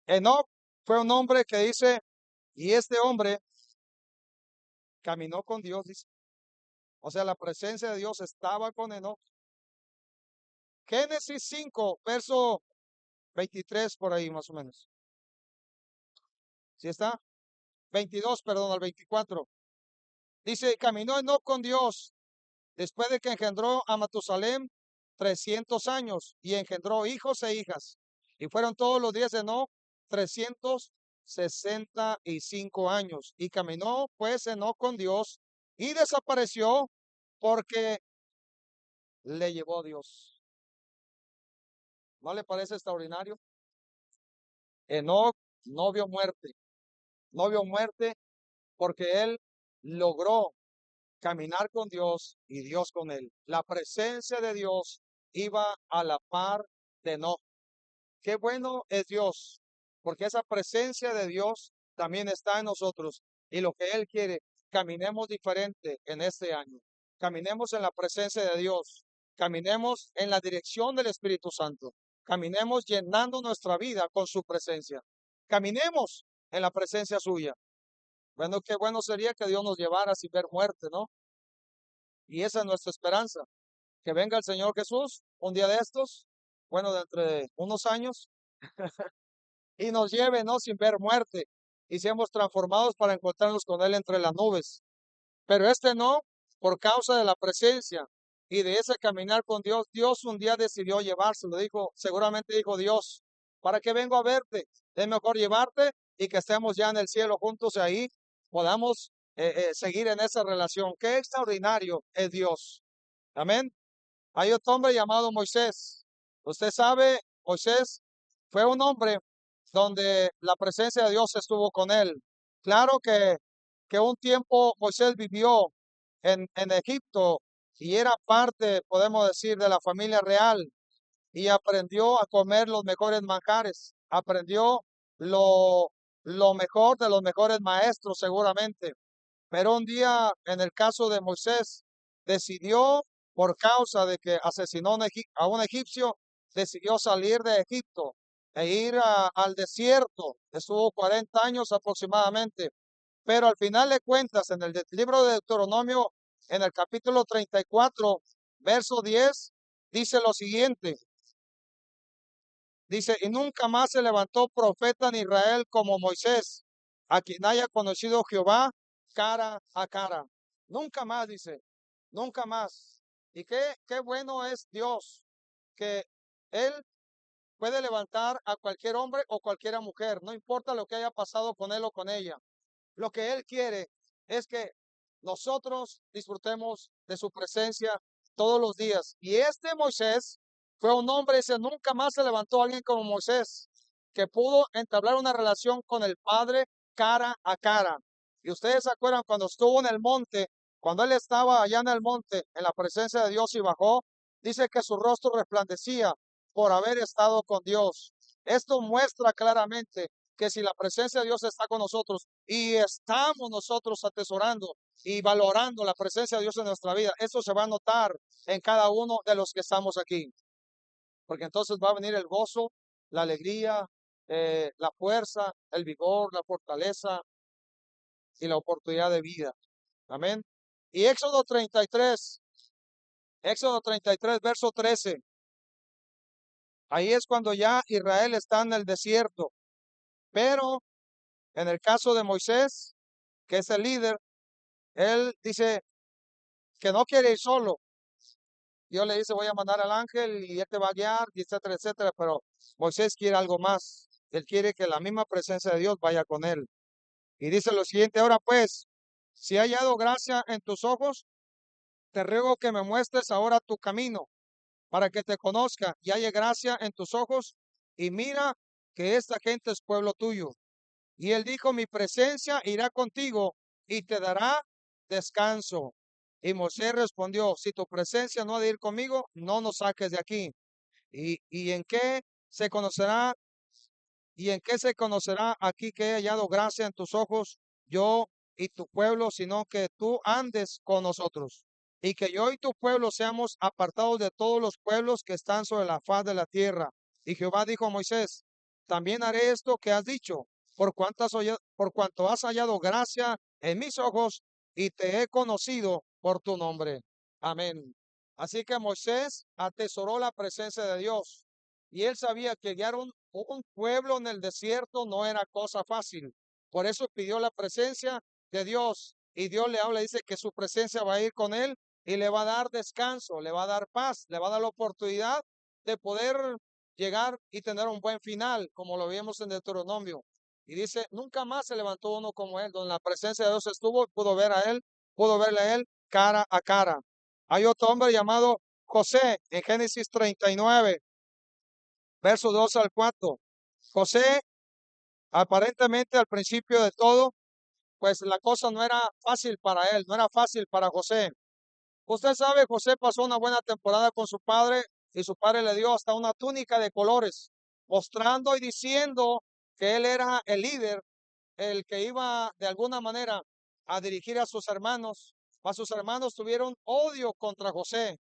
Enoc fue un hombre que dice, y este hombre caminó con Dios, dice. O sea, la presencia de Dios estaba con Enoc. Génesis 5, verso 23 por ahí más o menos. ¿Sí está? 22, perdón, al 24. Dice, caminó Enoc con Dios después de que engendró a Matusalem 300 años y engendró hijos e hijas. Y fueron todos los días de Enoc 365 años. Y caminó pues Enoc con Dios y desapareció porque le llevó Dios. ¿No le parece extraordinario? Enoc no vio muerte. No vio muerte porque él logró caminar con Dios y Dios con él. La presencia de Dios iba a la par de Enoc. Qué bueno es Dios, porque esa presencia de Dios también está en nosotros. Y lo que Él quiere, caminemos diferente en este año. Caminemos en la presencia de Dios. Caminemos en la dirección del Espíritu Santo. caminemos llenando nuestra vida con su presencia. Caminemos en la presencia suya. Bueno, qué bueno sería que Dios nos llevara sin ver muerte, ¿no? Y esa es nuestra esperanza, que venga el Señor Jesús un día de estos, bueno, de entre unos años, y nos lleve, ¿no? Sin ver muerte, y seamos transformados para encontrarnos con Él entre las nubes. Pero este no, por causa de la presencia y de ese caminar con Dios, Dios un día decidió llevárselo. Dijo, seguramente dijo Dios, ¿para qué vengo a verte? Es mejor llevarte y que estemos ya en el cielo juntos y ahí podamos seguir en esa relación. Qué extraordinario es Dios. Amén. Hay otro hombre llamado Moisés. Usted sabe, Moisés fue un hombre donde la presencia de Dios estuvo con él. Claro que un tiempo Moisés vivió en Egipto y era parte, podemos decir, de la familia real y aprendió a comer los mejores manjares. Aprendió lo, lo mejor de los mejores maestros seguramente. Pero un día, en el caso de Moisés, decidió, por causa de que asesinó a un egipcio, decidió salir de Egipto e ir al desierto. Estuvo 40 años aproximadamente. Pero al final de cuentas, en el libro de Deuteronomio, en el capítulo 34, verso 10, dice lo siguiente. Dice, y nunca más se levantó profeta en Israel como Moisés, a quien haya conocido Jehová cara a cara. Nunca más, dice, nunca más. Y qué bueno es Dios, que Él puede levantar a cualquier hombre o cualquier mujer, no importa lo que haya pasado con él o con ella. Lo que Él quiere es que nosotros disfrutemos de su presencia todos los días. Y este Moisés fue un hombre, ese nunca más se levantó alguien como Moisés, que pudo entablar una relación con el Padre cara a cara. Y ustedes se acuerdan cuando estuvo en el monte, cuando él estaba allá en el monte, en la presencia de Dios y bajó, dice que su rostro resplandecía por haber estado con Dios. Esto muestra claramente que si la presencia de Dios está con nosotros y estamos nosotros atesorando y valorando la presencia de Dios en nuestra vida, eso se va a notar en cada uno de los que estamos aquí, porque entonces va a venir el gozo, la alegría, la fuerza, el vigor, la fortaleza y la oportunidad de vida. Amén. Y Éxodo 33, verso 13. Ahí es cuando ya Israel está en el desierto. Pero en el caso de Moisés, que es el líder, él dice que no quiere ir solo. Dios le dice, voy a mandar al ángel y él te va a guiar, y etcétera, etcétera. Pero Moisés quiere algo más. Él quiere que la misma presencia de Dios vaya con él. Y dice lo siguiente, ahora pues, si he hallado gracia en tus ojos, te ruego que me muestres ahora tu camino, para que te conozca y haya gracia en tus ojos, y mira que esta gente es pueblo tuyo. Y él dijo, mi presencia irá contigo y te dará descanso. Y Moisés respondió, si tu presencia no ha de ir conmigo, no nos saques de aquí. ¿Y en qué se conocerá? ¿Y en qué se conocerá aquí que he hallado gracia en tus ojos, yo y tu pueblo, sino que tú andes con nosotros? Y que yo y tu pueblo seamos apartados de todos los pueblos que están sobre la faz de la tierra. Y Jehová dijo a Moisés, también haré esto que has dicho, por cuanto has hallado gracia en mis ojos y te he conocido por tu nombre. Amén. Así que Moisés atesoró la presencia de Dios y él sabía que guiar un pueblo en el desierto no era cosa fácil. Por eso pidió la presencia de Dios y Dios le habla, dice que su presencia va a ir con él y le va a dar descanso, le va a dar paz, le va a dar la oportunidad de poder llegar y tener un buen final, como lo vimos en Deuteronomio. Y dice, nunca más se levantó uno como él, donde la presencia de Dios estuvo, pudo ver a él, pudo verle a él cara a cara. Hay otro hombre llamado José en Génesis 39, verso 2 al 4. José, aparentemente al principio de todo, pues la cosa no era fácil para él, no era fácil para José. Usted sabe, José pasó una buena temporada con su padre y su padre le dio hasta una túnica de colores, mostrando y diciendo que él era el líder, el que iba de alguna manera a dirigir a sus hermanos. A sus hermanos tuvieron odio contra José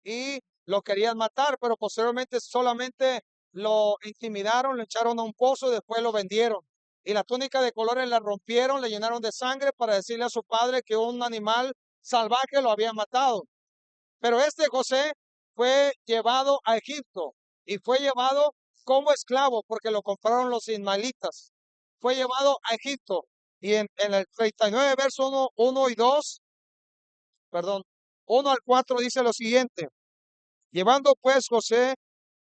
y lo querían matar, pero posteriormente solamente lo intimidaron, lo echaron a un pozo, después lo vendieron. Y la túnica de colores la rompieron, le llenaron de sangre para decirle a su padre que un animal salvaje lo había matado. Pero este José fue llevado a Egipto y fue llevado como esclavo porque lo compraron los ismaelitas. Fue llevado a Egipto y en el 39 verso 1 y 2, perdón, 1 al 4 dice lo siguiente: llevando pues José,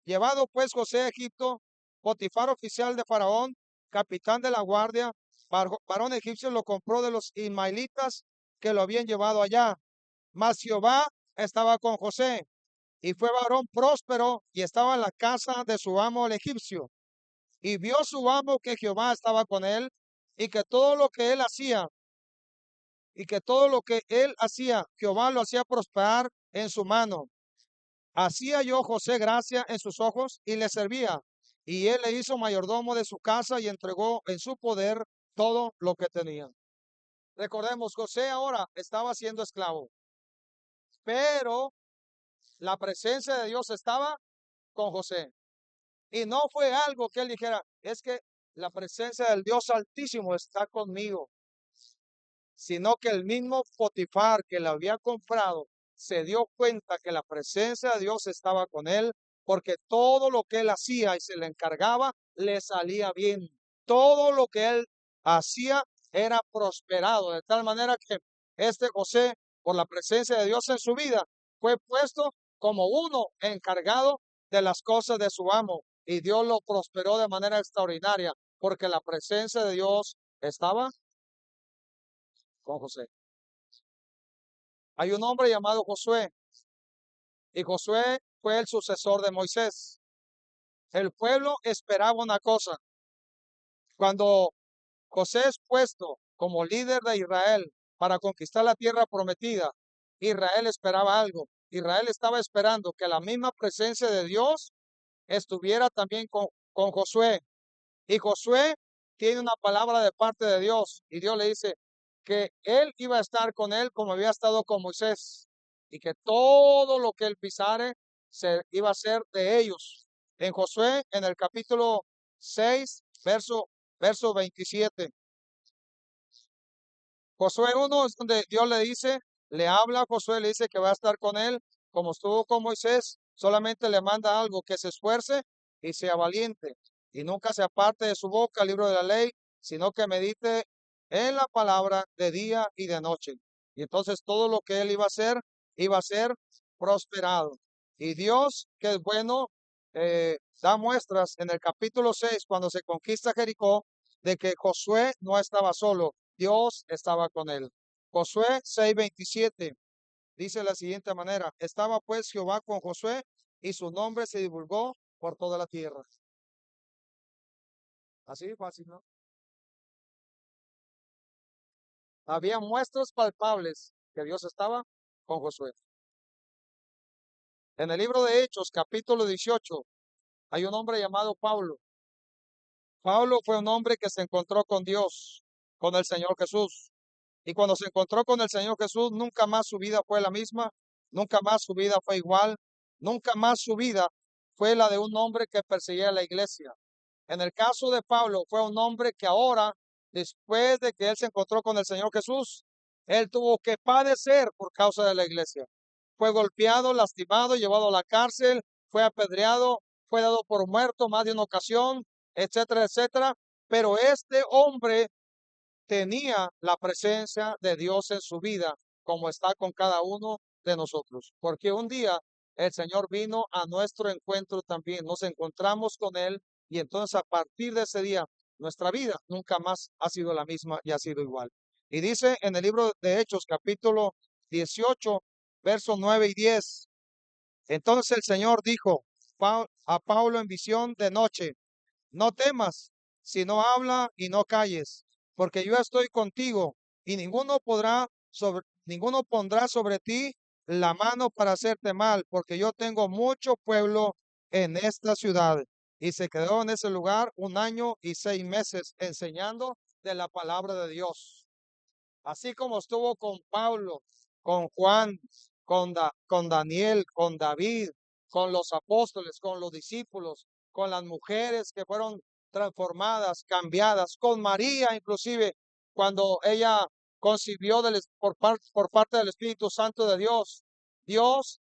llevado pues José a Egipto, Potifar, oficial de Faraón, capitán de la guardia, varón egipcio, lo compró de los ismaelitas que lo habían llevado allá. Mas Jehová estaba con José, y fue varón próspero, y estaba en la casa de su amo el egipcio. Y vio su amo que Jehová estaba con él, y que todo lo que él hacía, Jehová lo hacía prosperar en su mano. Hacía yo José gracia en sus ojos, y le servía. Y él le hizo mayordomo de su casa, y entregó en su poder todo lo que tenía. Recordemos, José ahora estaba siendo esclavo, pero la presencia de Dios estaba con José. Y no fue algo que él dijera, es que la presencia del Dios Altísimo está conmigo, sino que el mismo Potifar que le había comprado se dio cuenta que la presencia de Dios estaba con él, porque todo lo que él hacía y se le encargaba le salía bien. Todo lo que él hacía era prosperado, de tal manera que este José, por la presencia de Dios en su vida, fue puesto como uno encargado de las cosas de su amo, y Dios lo prosperó de manera extraordinaria, porque la presencia de Dios estaba con José. Hay un hombre llamado Josué, y Josué fue el sucesor de Moisés. El pueblo esperaba una cosa. Cuando José es puesto como líder de Israel para conquistar la tierra prometida, Israel esperaba algo. Israel estaba esperando que la misma presencia de Dios estuviera también con Josué. Y Josué tiene una palabra de parte de Dios, y Dios le dice que él iba a estar con él como había estado con Moisés, y que todo lo que él pisare se iba a ser de ellos. En Josué, en el capítulo 6, verso 27. Josué 1 es donde Dios le dice, le habla a Josué, le dice que va a estar con él como estuvo con Moisés, solamente le manda algo, que se esfuerce y sea valiente, y nunca se aparte de su boca el libro de la ley, sino que medite en la palabra de día y de noche. Y entonces todo lo que él iba a ser prosperado. Y Dios, que es bueno, da muestras en el capítulo 6, cuando se conquista Jericó, de que Josué no estaba solo, Dios estaba con él. Josué 6:27 dice de la siguiente manera: estaba pues Jehová con Josué, y su nombre se divulgó por toda la tierra. Así fácil, ¿no? Había muestras palpables que Dios estaba con Josué. En el libro de Hechos, capítulo 18, hay un hombre llamado Pablo. Pablo fue un hombre que se encontró con Dios, con el Señor Jesús. Y cuando se encontró con el Señor Jesús, nunca más su vida fue la misma, nunca más su vida fue igual, nunca más su vida fue la de un hombre que perseguía a la iglesia. En el caso de Pablo, fue un hombre que ahora, después de que él se encontró con el Señor Jesús, él tuvo que padecer por causa de la iglesia. Fue golpeado, lastimado, llevado a la cárcel, fue apedreado, fue dado por muerto más de una ocasión, etcétera, etcétera. Pero este hombre tenía la presencia de Dios en su vida, como está con cada uno de nosotros. Porque un día el Señor vino a nuestro encuentro también, nos encontramos con Él, y entonces a partir de ese día nuestra vida nunca más ha sido la misma y ha sido igual. Y dice en el libro de Hechos, capítulo 18, versos 9 y 10. Entonces el Señor dijo a Pablo en visión de noche: no temas, sino habla y no calles, porque yo estoy contigo, y ninguno pondrá sobre ti la mano para hacerte mal, porque yo tengo mucho pueblo en esta ciudad. Y se quedó en ese lugar 1 año y 6 meses enseñando de la palabra de Dios. Así como estuvo con Pablo, con Juan, con Daniel, con David, con los apóstoles, con los discípulos, con las mujeres que fueron transformadas, cambiadas, con María inclusive, cuando ella concibió por parte del Espíritu Santo de Dios. Dios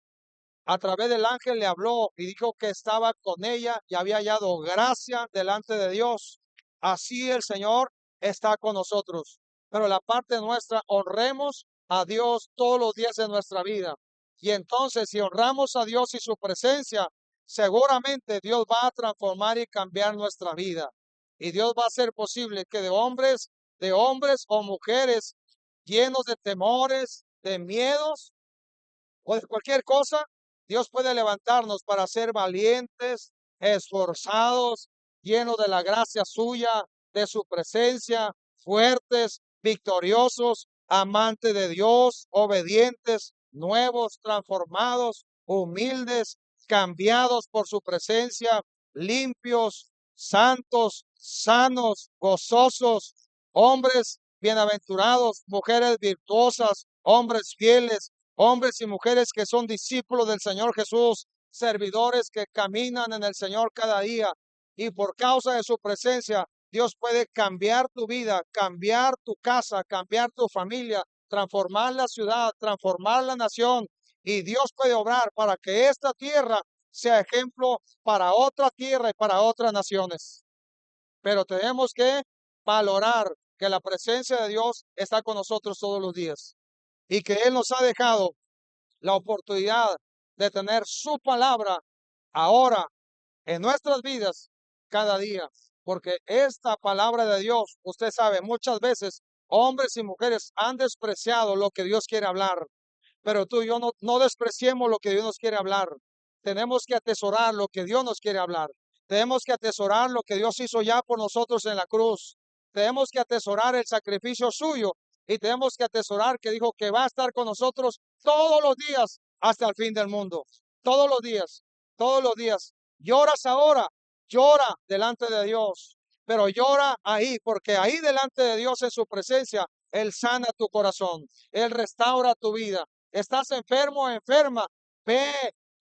a través del ángel le habló y dijo que estaba con ella y había hallado gracia delante de Dios. Así el Señor está con nosotros. Pero la parte nuestra, honremos a Dios todos los días de nuestra vida. Y entonces, si honramos a Dios y su presencia, seguramente Dios va a transformar y cambiar nuestra vida. Y Dios va a hacer posible que de hombres o mujeres llenos de temores, de miedos, o de cualquier cosa, Dios puede levantarnos para ser valientes, esforzados, llenos de la gracia suya, de su presencia, fuertes, victoriosos, amantes de Dios, obedientes, nuevos, transformados, humildes, cambiados por su presencia, limpios, santos, sanos, gozosos, hombres bienaventurados, mujeres virtuosas, hombres fieles, hombres y mujeres que son discípulos del Señor Jesús, servidores que caminan en el Señor cada día, y por causa de su presencia, Dios puede cambiar tu vida, cambiar tu casa, cambiar tu familia, transformar la ciudad, transformar la nación, y Dios puede obrar para que esta tierra sea ejemplo para otra tierra y para otras naciones. Pero tenemos que valorar que la presencia de Dios está con nosotros todos los días y que Él nos ha dejado la oportunidad de tener su palabra ahora en nuestras vidas cada día. Porque esta palabra de Dios, usted sabe, muchas veces hombres y mujeres han despreciado lo que Dios quiere hablar. Pero tú y yo no despreciemos lo que Dios nos quiere hablar. Tenemos que atesorar lo que Dios nos quiere hablar. Tenemos que atesorar lo que Dios hizo ya por nosotros en la cruz. Tenemos que atesorar el sacrificio suyo y tenemos que atesorar que dijo que va a estar con nosotros todos los días hasta el fin del mundo. Todos los días, todos los días. Lloras ahora, llora delante de Dios, pero llora ahí, porque ahí delante de Dios en su presencia, Él sana tu corazón, Él restaura tu vida. Estás enfermo o enferma, ve,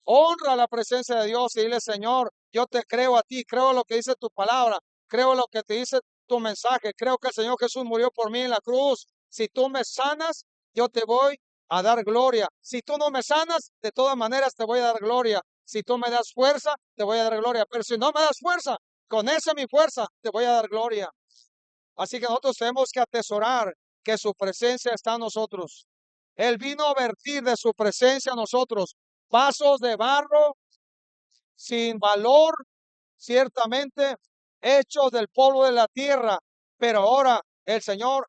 honra la presencia de Dios y dile, Señor, yo te creo a ti, creo lo que dice tu palabra, creo lo que te dice tu mensaje, creo que el Señor Jesús murió por mí en la cruz. Si tú me sanas, yo te voy a dar gloria. Si tú no me sanas, de todas maneras te voy a dar gloria. Si tú me das fuerza, te voy a dar gloria. Pero si no me das fuerza, con esa mi fuerza, te voy a dar gloria. Así que nosotros tenemos que atesorar que su presencia está en nosotros. Él vino a vertir de su presencia a nosotros vasos de barro sin valor, ciertamente hechos del polvo de la tierra, pero ahora el Señor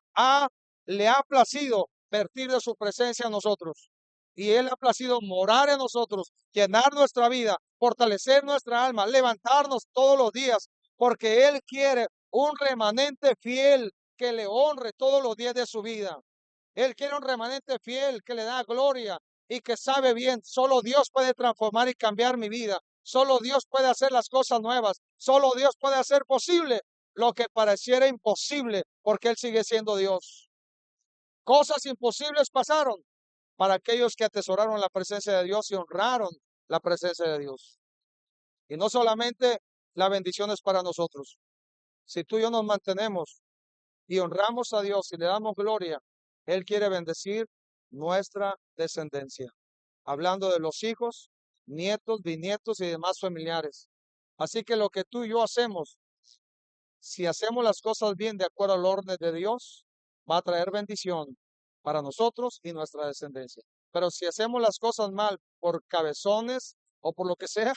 le ha placido vertir de su presencia a nosotros. Y Él ha placido morar en nosotros, llenar nuestra vida, fortalecer nuestra alma, levantarnos todos los días, porque Él quiere un remanente fiel que le honre todos los días de su vida. Él quiere un remanente fiel que le da gloria y que sabe bien, solo Dios puede transformar y cambiar mi vida. Solo Dios puede hacer las cosas nuevas. Solo Dios puede hacer posible lo que pareciera imposible, porque Él sigue siendo Dios. Cosas imposibles pasaron para aquellos que atesoraron la presencia de Dios y honraron la presencia de Dios. Y no solamente la bendición es para nosotros. Si tú y yo nos mantenemos y honramos a Dios y le damos gloria, Él quiere bendecir nuestra descendencia. Hablando de los hijos, nietos, bisnietos y demás familiares. Así que lo que tú y yo hacemos, si hacemos las cosas bien de acuerdo al orden de Dios, va a traer bendición para nosotros y nuestra descendencia. Pero si hacemos las cosas mal por cabezones o por lo que sea,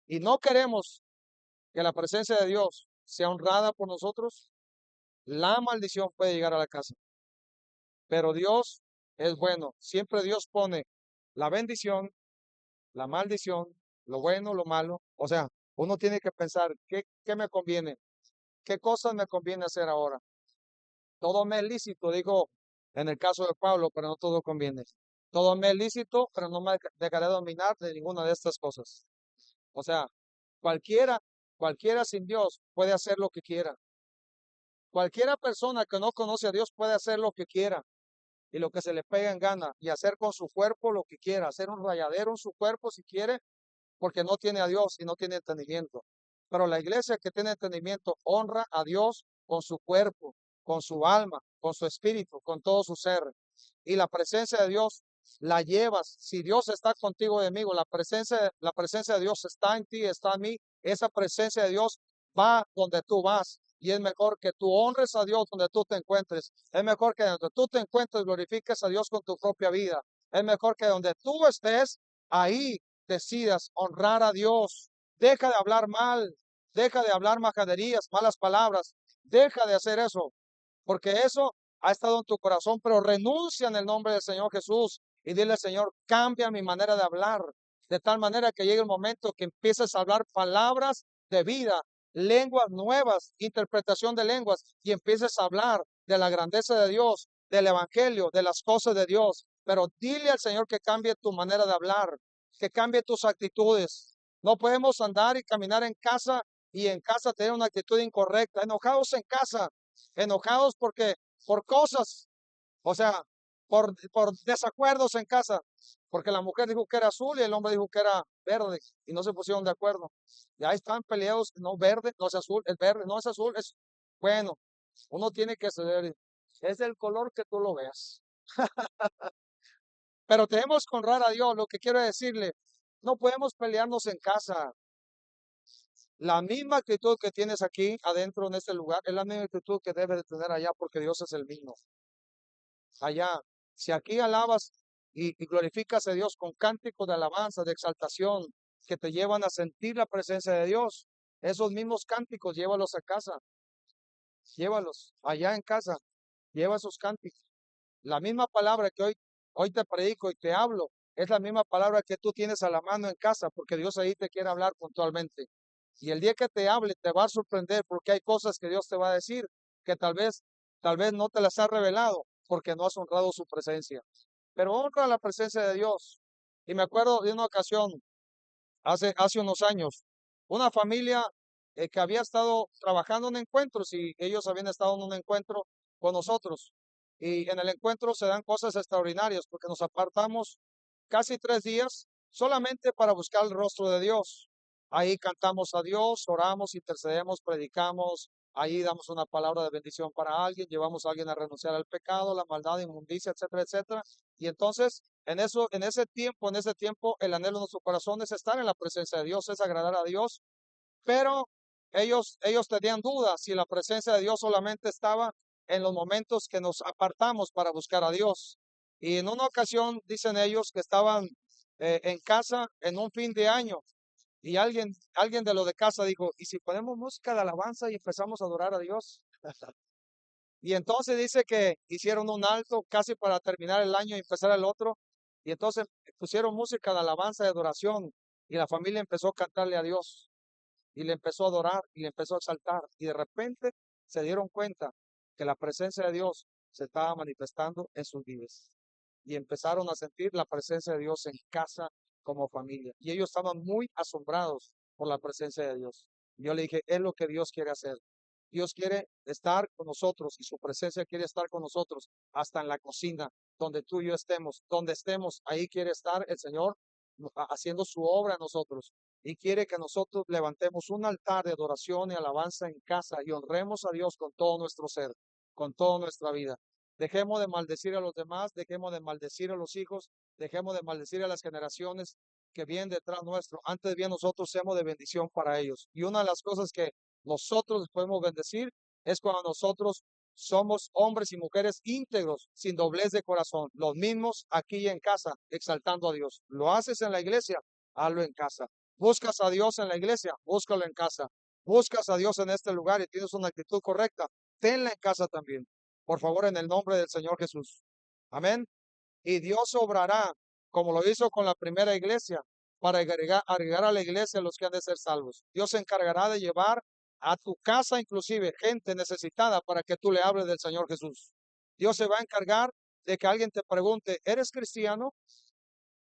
y no queremos que la presencia de Dios sea honrada por nosotros, la maldición puede llegar a la casa. Pero Dios es bueno. Siempre Dios pone la bendición, la maldición, lo bueno, lo malo. O sea, uno tiene que pensar, ¿qué me conviene? ¿Qué cosas me conviene hacer ahora? Todo me es lícito, digo, en el caso de Pablo, pero no todo conviene. Todo me es lícito, pero no me dejaré dominar de ninguna de estas cosas. O sea, cualquiera, cualquiera sin Dios puede hacer lo que quiera. Cualquiera persona que no conoce a Dios puede hacer lo que quiera y lo que se le pega en gana y hacer con su cuerpo lo que quiera, hacer un rayadero en su cuerpo si quiere, porque no tiene a Dios y no tiene entendimiento. Pero la iglesia que tiene entendimiento honra a Dios con su cuerpo, con su alma, con su espíritu, con todo su ser. Y la presencia de Dios la llevas. Si Dios está contigo, amigo, la presencia de Dios está en ti, está en mí. Esa presencia de Dios va donde tú vas. Y es mejor que tú honres a Dios donde tú te encuentres. Es mejor que donde tú te encuentres glorifiques a Dios con tu propia vida. Es mejor que donde tú estés, ahí decidas honrar a Dios. Deja de hablar mal, deja de hablar majaderías, malas palabras. Deja de hacer eso, porque eso ha estado en tu corazón, pero renuncia en el nombre del Señor Jesús y dile, Señor, cambia mi manera de hablar, de tal manera que llegue el momento que empieces a hablar palabras de vida, lenguas nuevas, interpretación de lenguas, y empieces a hablar de la grandeza de Dios, del evangelio, de las cosas de Dios. Pero dile al Señor que cambie tu manera de hablar, que cambie tus actitudes. No podemos andar y caminar en casa y en casa tener una actitud incorrecta, enojados en casa, enojados porque por cosas, o sea, por desacuerdos en casa, porque la mujer dijo que era azul y el hombre dijo que era verde y no se pusieron de acuerdo. Y ahí están peleados, no verde, no es azul, es verde, no es azul, es bueno. Uno tiene que ceder, es el color que tú lo veas. Pero tenemos que honrar a Dios. Lo que quiero decirle, no podemos pelearnos en casa. La misma actitud que tienes aquí adentro en este lugar es la misma actitud que debes de tener allá porque Dios es el mismo. Allá, si aquí alabas y glorificas a Dios con cánticos de alabanza, de exaltación, que te llevan a sentir la presencia de Dios, esos mismos cánticos llévalos a casa, llévalos allá en casa, lleva esos cánticos. La misma palabra que hoy te predico y te hablo, es la misma palabra que tú tienes a la mano en casa, porque Dios ahí te quiere hablar puntualmente. Y el día que te hable, te va a sorprender, porque hay cosas que Dios te va a decir que tal vez no te las ha revelado, porque no has honrado su presencia. Pero honra la presencia de Dios. Y me acuerdo de una ocasión, hace unos años, una familia que había estado trabajando en encuentros y ellos habían estado en un encuentro con nosotros. Y en el encuentro se dan cosas extraordinarias porque nos apartamos casi 3 días solamente para buscar el rostro de Dios. Ahí cantamos a Dios, oramos, intercedemos, predicamos, ahí damos una palabra de bendición para alguien, llevamos a alguien a renunciar al pecado, la maldad, inmundicia, etcétera, etcétera. Y entonces, en ese tiempo, el anhelo de nuestro corazón es estar en la presencia de Dios, es agradar a Dios, pero ellos tenían dudas si la presencia de Dios solamente estaba en los momentos que nos apartamos para buscar a Dios. Y en una ocasión dicen ellos que estaban en casa en un fin de año y alguien de lo de casa dijo, ¿y si ponemos música de alabanza y empezamos a adorar a Dios? Y entonces dice que hicieron un alto casi para terminar el año y empezar el otro. Y entonces pusieron música de alabanza y adoración y la familia empezó a cantarle a Dios y le empezó a adorar y le empezó a exaltar. Y de repente se dieron cuenta que la presencia de Dios se estaba manifestando en sus vidas. Y empezaron a sentir la presencia de Dios en casa como familia. Y ellos estaban muy asombrados por la presencia de Dios. Y yo le dije, es lo que Dios quiere hacer. Dios quiere estar con nosotros y su presencia quiere estar con nosotros hasta en la cocina, donde tú y yo estemos, donde estemos, ahí quiere estar el Señor haciendo su obra en nosotros y quiere que nosotros levantemos un altar de adoración y alabanza en casa y honremos a Dios con todo nuestro ser, con toda nuestra vida. Dejemos de maldecir a los demás, dejemos de maldecir a los hijos, dejemos de maldecir a las generaciones que vienen detrás nuestro. Antes bien nosotros seamos de bendición para ellos. Y una de las cosas que nosotros podemos bendecir es cuando nosotros somos hombres y mujeres íntegros, sin doblez de corazón, los mismos aquí en casa, exaltando a Dios. Lo haces en la iglesia, hazlo en casa. Buscas a Dios en la iglesia, búscalo en casa. Buscas a Dios en este lugar y tienes una actitud correcta, tenla en casa también. Por favor, en el nombre del Señor Jesús. Amén. Y Dios obrará, como lo hizo con la primera iglesia, para agregar a la iglesia a los que han de ser salvos. Dios se encargará de llevar a tu casa inclusive gente necesitada para que tú le hables del Señor Jesús. Dios se va a encargar de que alguien te pregunte, ¿eres cristiano?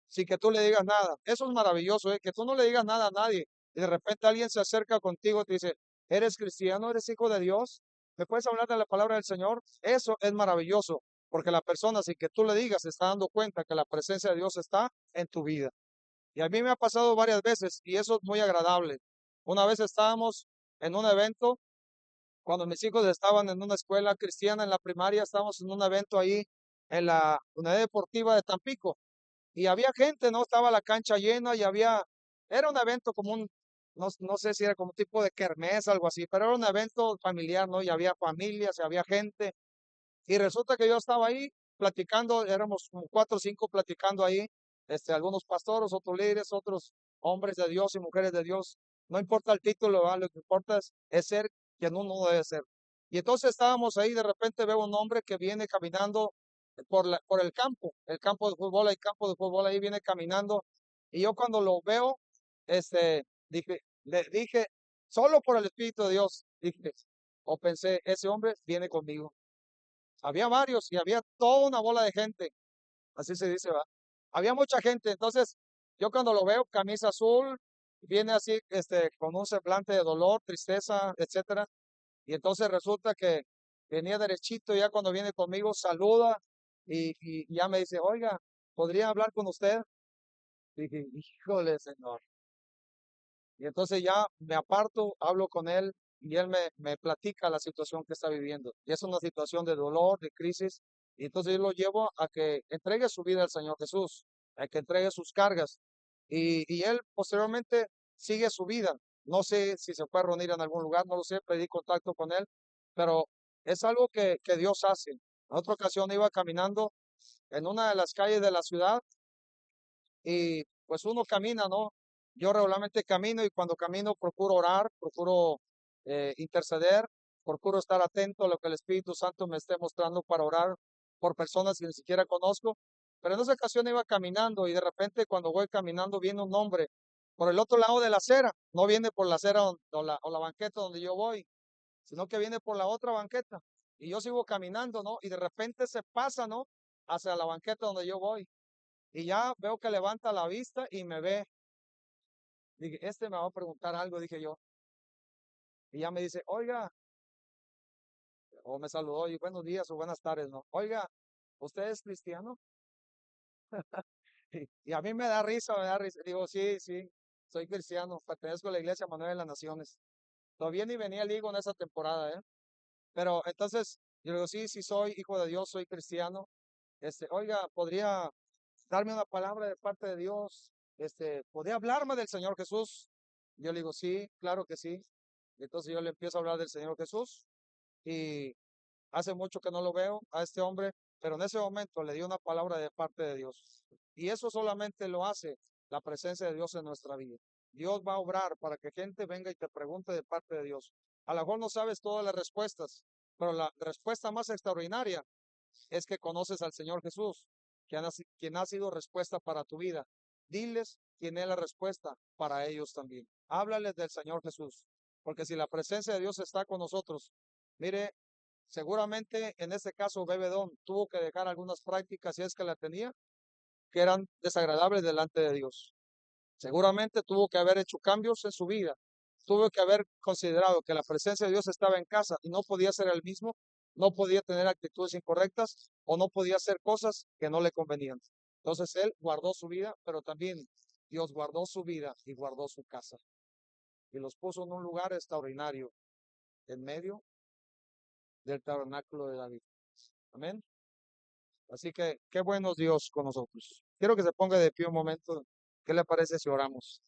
Sin que tú le digas nada. Eso es maravilloso, que tú no le digas nada a nadie y de repente alguien se acerca contigo y te dice, ¿eres cristiano? ¿Eres hijo de Dios? ¿Me puedes hablar de la palabra del Señor? Eso es maravilloso, porque la persona sin que tú le digas se está dando cuenta que la presencia de Dios está en tu vida. Y a mí me ha pasado varias veces y eso es muy agradable. Una vez estábamos en un evento, cuando mis hijos estaban en una escuela cristiana en la primaria, estábamos en un evento ahí en la unidad deportiva de Tampico y había gente, ¿no? Estaba la cancha llena y era un evento como no sé si era como un tipo de kermés, algo así, pero era un evento familiar, ¿no? Y había familias, y había gente. Y resulta que yo estaba ahí platicando, éramos como cuatro o cinco platicando ahí, algunos pastores, otros líderes, otros hombres de Dios y mujeres de Dios. No importa el título, ¿verdad? Lo que importa es ser quien uno debe ser. Y entonces estábamos ahí, de repente veo un hombre que viene caminando por el campo de fútbol, hay campo de fútbol ahí, viene caminando. Y yo cuando lo veo, le dije, solo por el Espíritu de Dios, dije, o pensé, ese hombre viene conmigo. Había varios y había toda una bola de gente, así se dice, ¿va? Había mucha gente, entonces yo cuando lo veo, camisa azul, viene así, con un semblante de dolor, tristeza, etcétera, y entonces resulta que venía derechito, ya cuando viene conmigo, saluda y ya me dice, oiga, ¿podría hablar con usted? Dije, híjole, señor. Y entonces ya me aparto, hablo con él y él me platica la situación que está viviendo. Y es una situación de dolor, de crisis. Y entonces yo lo llevo a que entregue su vida al Señor Jesús, a que entregue sus cargas. Y él posteriormente sigue su vida. No sé si se puede reunir en algún lugar, no lo sé, pedí contacto con él, pero es algo que Dios hace. En otra ocasión iba caminando en una de las calles de la ciudad y pues uno camina, ¿no? Yo regularmente camino y cuando camino procuro orar, procuro interceder, procuro estar atento a lo que el Espíritu Santo me esté mostrando para orar por personas que ni siquiera conozco. Pero en esa ocasión iba caminando y de repente cuando voy caminando viene un hombre por el otro lado de la acera, no viene por la acera o la banqueta donde yo voy, sino que viene por la otra banqueta. Y yo sigo caminando, ¿no? Y de repente se pasa, ¿no? Hacia la banqueta donde yo voy. Y ya veo que levanta la vista y me ve. Dije, me va a preguntar algo, dije yo. Y ya me dice, oiga, o me saludó y buenos días o buenas tardes, ¿no? Oiga, ¿usted es cristiano? Y a mí me da risa, me da risa. Digo, sí, sí, soy cristiano, pertenezco a la Iglesia Manuel de las Naciones. Todavía ni venía el higo en esa temporada, ¿eh? Pero entonces, yo digo, sí, sí, soy hijo de Dios, soy cristiano. Oiga, ¿podría darme una palabra de parte de Dios? ¿Podría hablarme del Señor Jesús? Yo le digo, sí, claro que sí. Y entonces yo le empiezo a hablar del Señor Jesús y hace mucho que no lo veo a este hombre, pero en ese momento le dio una palabra de parte de Dios. Y eso solamente lo hace la presencia de Dios en nuestra vida. Dios va a obrar para que gente venga y te pregunte de parte de Dios. A lo mejor no sabes todas las respuestas, pero la respuesta más extraordinaria es que conoces al Señor Jesús, quien ha sido respuesta para tu vida. Diles quién es la respuesta para ellos también. Háblales del Señor Jesús, porque si la presencia de Dios está con nosotros, mire, seguramente en este caso Bebedón tuvo que dejar algunas prácticas, si es que la tenía, que eran desagradables delante de Dios. Seguramente tuvo que haber hecho cambios en su vida. Tuvo que haber considerado que la presencia de Dios estaba en casa y no podía ser el mismo, no podía tener actitudes incorrectas o no podía hacer cosas que no le convenían. Entonces él guardó su vida, pero también Dios guardó su vida y guardó su casa y los puso en un lugar extraordinario en medio del tabernáculo de David. Amén. Así que qué bueno Dios con nosotros. Quiero que se ponga de pie un momento. ¿Qué le parece si oramos?